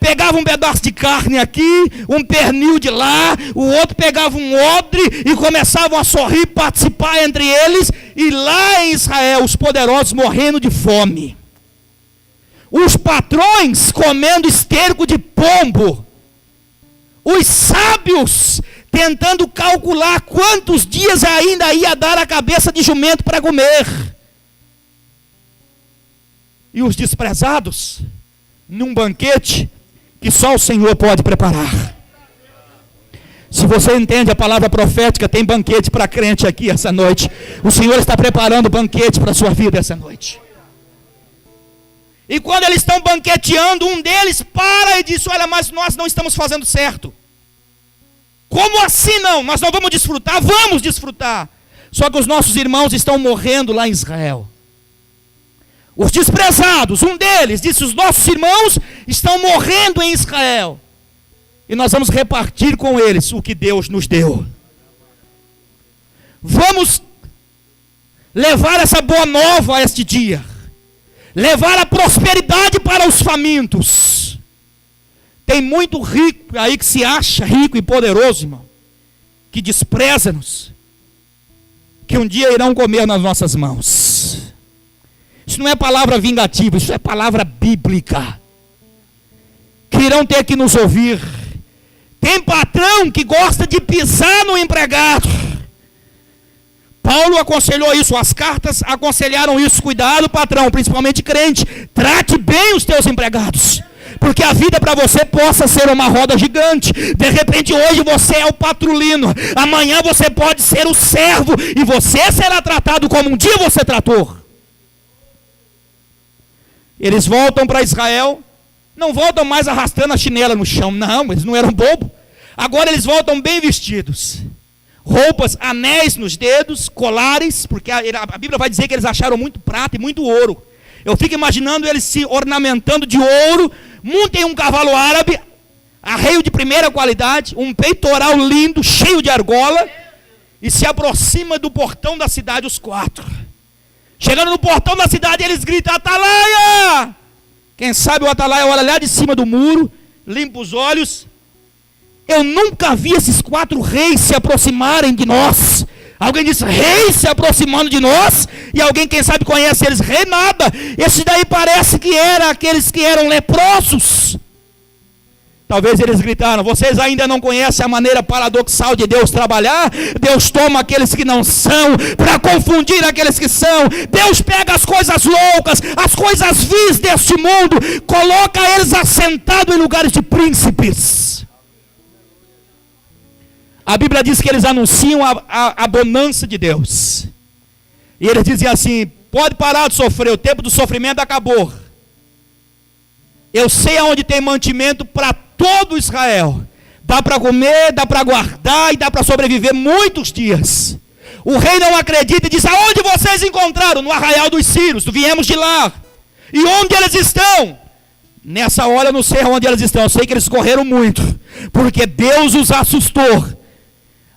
Pegava um pedaço de carne aqui, um pernil de lá, o outro pegava um odre e começavam a sorrir, participar entre eles. E lá em Israel, os poderosos morrendo de fome, os patrões comendo esterco de pombo, os sábios tentando calcular quantos dias ainda ia dar a cabeça de jumento para comer, e os desprezados num banquete que só o Senhor pode preparar. Se você entende a palavra profética, tem banquete para crente aqui essa noite. O Senhor está preparando banquete para a sua vida essa noite. E quando eles estão banqueteando, um deles para e diz: olha, mas nós não estamos fazendo certo. Como assim não? Nós não vamos desfrutar? Vamos desfrutar. Só que os nossos irmãos estão morrendo lá em Israel. Os desprezados, um deles disse: os nossos irmãos estão morrendo em Israel, e nós vamos repartir com eles o que Deus nos deu. Vamos levar essa boa nova a este dia, levar a prosperidade para os famintos. Tem muito rico aí que se acha rico e poderoso, irmão, que despreza-nos, que um dia irão comer nas nossas mãos. Isso não é palavra vingativa, isso é palavra bíblica, que irão ter que nos ouvir. Tem patrão que gosta de pisar no empregado. Paulo aconselhou isso, as cartas aconselharam isso. Cuidado, patrão, principalmente crente, trate bem os teus empregados, porque a vida para você possa ser uma roda gigante. De repente hoje você é o patrulino, amanhã você pode ser o servo, e você será tratado como um dia você tratou. Eles voltam para Israel, não voltam mais arrastando a chinela no chão, não, eles não eram bobos. Agora eles voltam bem vestidos, roupas, anéis nos dedos, colares, porque a Bíblia vai dizer que eles acharam muito prata e muito ouro. Eu fico imaginando eles se ornamentando de ouro, montem um cavalo árabe, arreio de primeira qualidade, um peitoral lindo, cheio de argola, e se aproxima do portão da cidade os quatro. Chegando no portão da cidade, eles gritam: Atalaia! Quem sabe o Atalaia olha lá de cima do muro, limpa os olhos. Eu nunca vi esses quatro reis se aproximarem de nós. Alguém disse: reis se aproximando de nós? E alguém, quem sabe, conhece eles? Rei nada. Esse daí parece que era aqueles que eram leprosos. Talvez eles gritaram: vocês ainda não conhecem a maneira paradoxal de Deus trabalhar? Deus toma aqueles que não são para confundir aqueles que são. Deus pega as coisas loucas, as coisas vis deste mundo, coloca eles assentados em lugares de príncipes. A Bíblia diz que eles anunciam a bonança de Deus. E eles dizem assim: pode parar de sofrer, o tempo do sofrimento acabou. Eu sei aonde tem mantimento para todo Israel. Dá para comer, dá para guardar e dá para sobreviver muitos dias. O rei não acredita e diz: aonde vocês encontraram? No arraial dos Sírios, viemos de lá. E onde eles estão? Nessa hora eu não sei onde eles estão, eu sei que eles correram muito, porque Deus os assustou.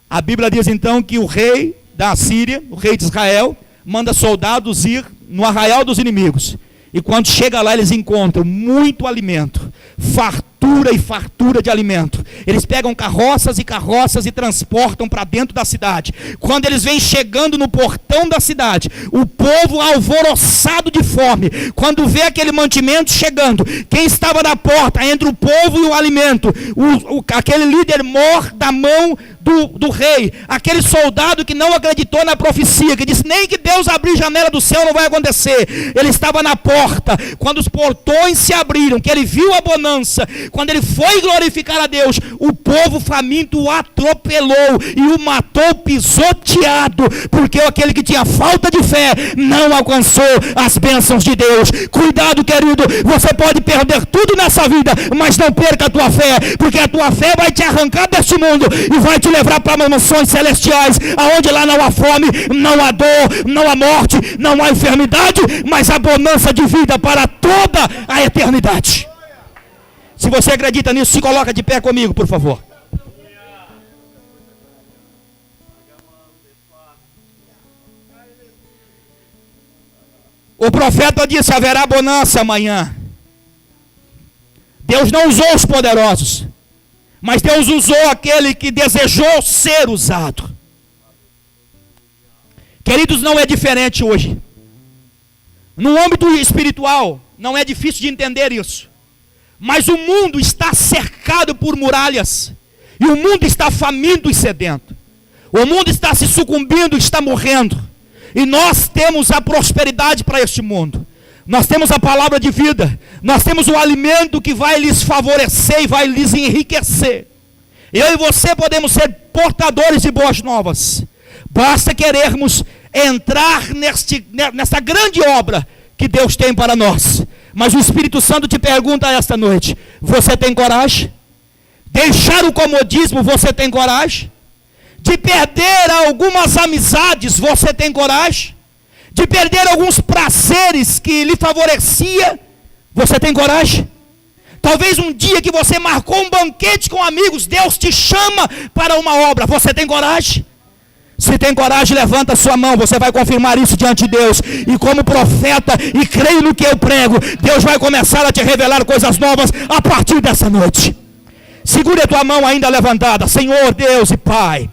A Bíblia diz então que o rei da Síria, o rei de Israel, manda soldados ir no arraial dos inimigos. E quando chega lá, eles encontram muito alimento, fartura e fartura de alimento. Eles pegam carroças e carroças e transportam para dentro da cidade. Quando eles vêm chegando no portão da cidade, o povo alvoroçado de fome, quando vê aquele mantimento chegando, quem estava na porta entre o povo e o alimento, aquele líder morre da mão do rei, aquele soldado que não acreditou na profecia, que disse: nem que Deus abrir janela do céu não vai acontecer. Ele estava na porta, quando os portões se abriram, que ele viu a bonança, quando ele foi glorificar a Deus, o povo faminto o atropelou e o matou pisoteado, porque aquele que tinha falta de fé não alcançou as bênçãos de Deus. Cuidado, querido, você pode perder tudo nessa vida, mas não perca a tua fé, porque a tua fé vai te arrancar deste mundo e vai te levar para mansões celestiais, aonde lá não há fome, não há dor, não há morte, não há enfermidade, mas a bonança de vida para toda a eternidade. Se você acredita nisso, se coloca de pé comigo, por favor. O profeta disse: haverá bonança amanhã. Deus não usou os poderosos, mas Deus usou aquele que desejou ser usado. Queridos, não é diferente hoje. No âmbito espiritual, não é difícil de entender isso. Mas o mundo está cercado por muralhas. E o mundo está faminto e sedento. O mundo está se sucumbindo, está morrendo. E nós temos a prosperidade para este mundo. Nós temos a palavra de vida. Nós temos o alimento que vai lhes favorecer e vai lhes enriquecer. Eu e você podemos ser portadores de boas novas. Basta querermos entrar nessa grande obra que Deus tem para nós. Mas o Espírito Santo te pergunta esta noite: você tem coragem? Deixar o comodismo, você tem coragem? De perder algumas amizades, você tem coragem? De perder alguns prazeres que lhe favorecia, você tem coragem? Talvez um dia que você marcou um banquete com amigos, Deus te chama para uma obra, você tem coragem? Se tem coragem, levanta a sua mão, você vai confirmar isso diante de Deus. E como profeta, e creio no que eu prego, Deus vai começar a te revelar coisas novas a partir dessa noite. Segure a tua mão ainda levantada. Senhor Deus e Pai,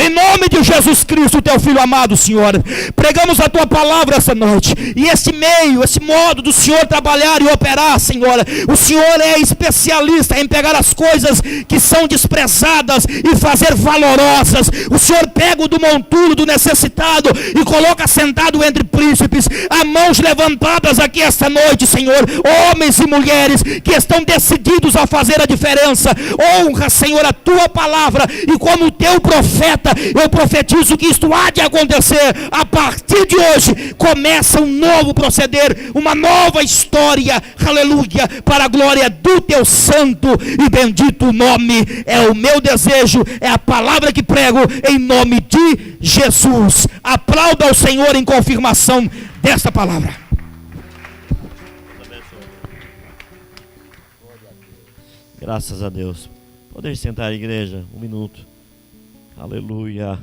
em nome de Jesus Cristo, teu Filho amado, Senhor, pregamos a tua palavra essa noite, e esse meio, esse modo do Senhor trabalhar e operar, Senhor, o Senhor é especialista em pegar as coisas que são desprezadas e fazer valorosas. O Senhor pega o do monturo, do necessitado, e coloca sentado entre príncipes. Há mãos levantadas aqui esta noite, Senhor, homens e mulheres que estão decididos a fazer a diferença. Honra, Senhor, a tua palavra, e como teu profeta, eu profetizo que isto há de acontecer. A partir de hoje começa um novo proceder, uma nova história, aleluia, para a glória do teu santo e bendito nome. É o meu desejo, é a palavra que prego em nome de Jesus. Aplauda ao Senhor em confirmação desta palavra. Graças a Deus. Poder sentar, igreja, um minuto. Aleluia.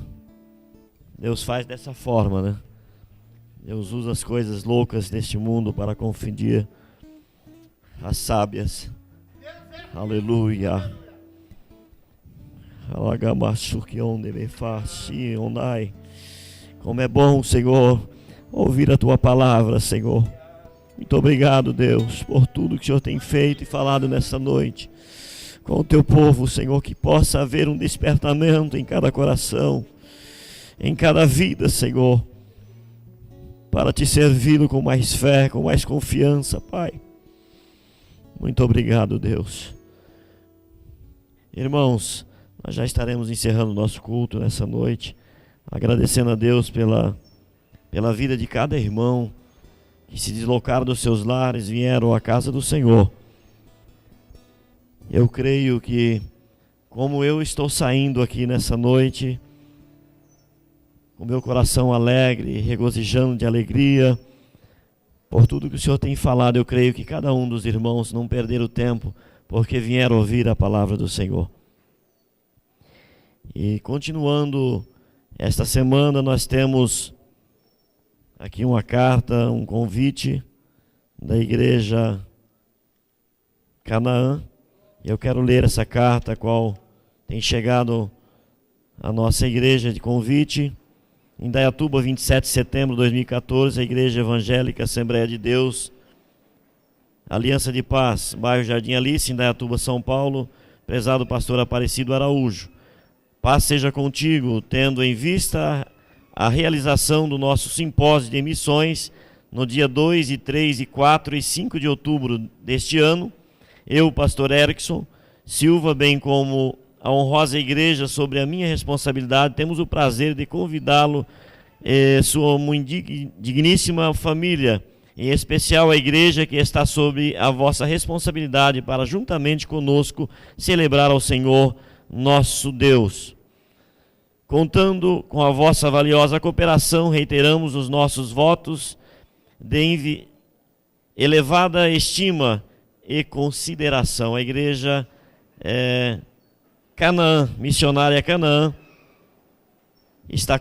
Deus faz dessa forma, né? Deus usa as coisas loucas deste mundo para confundir as sábias. Aleluia. Como é bom, Senhor, ouvir a tua palavra, Senhor. Muito obrigado, Deus, por tudo que o Senhor tem feito e falado nessa noite. com o teu povo, Senhor, que possa haver um despertamento em cada coração, em cada vida, Senhor, para te servir com mais fé, com mais confiança, Pai. Muito obrigado, Deus. Irmãos, nós já estaremos encerrando o nosso culto nessa noite, agradecendo a Deus pela vida de cada irmão que se deslocaram dos seus lares, vieram à casa do Senhor. Eu creio que, como eu estou saindo aqui nessa noite, com meu coração alegre, regozijando de alegria, por tudo que o Senhor tem falado, eu creio que cada um dos irmãos não perderam tempo, porque vieram ouvir a palavra do Senhor. E continuando, esta semana nós temos aqui uma carta, um convite da igreja Canaã. Eu quero ler essa carta, a qual tem chegado à nossa igreja de convite. Em Indaiatuba, 27 de setembro de 2014, a Igreja Evangélica Assembleia de Deus, Aliança de Paz, bairro Jardim Alice, Indaiatuba, São Paulo, prezado pastor Aparecido Araújo. Paz seja contigo, tendo em vista a realização do nosso simpósio de missões no dia 2, 3, 4 e 5 de outubro deste ano. Eu, pastor Erickson Silva, bem como a honrosa igreja, sobre a minha responsabilidade, temos o prazer de convidá-lo, sua muito digníssima família, em especial a igreja que está sob a vossa responsabilidade, para juntamente conosco celebrar ao Senhor nosso Deus. Contando com a vossa valiosa cooperação, reiteramos os nossos votos de elevada estima e consideração. A igreja Canaã, missionária Canaã, está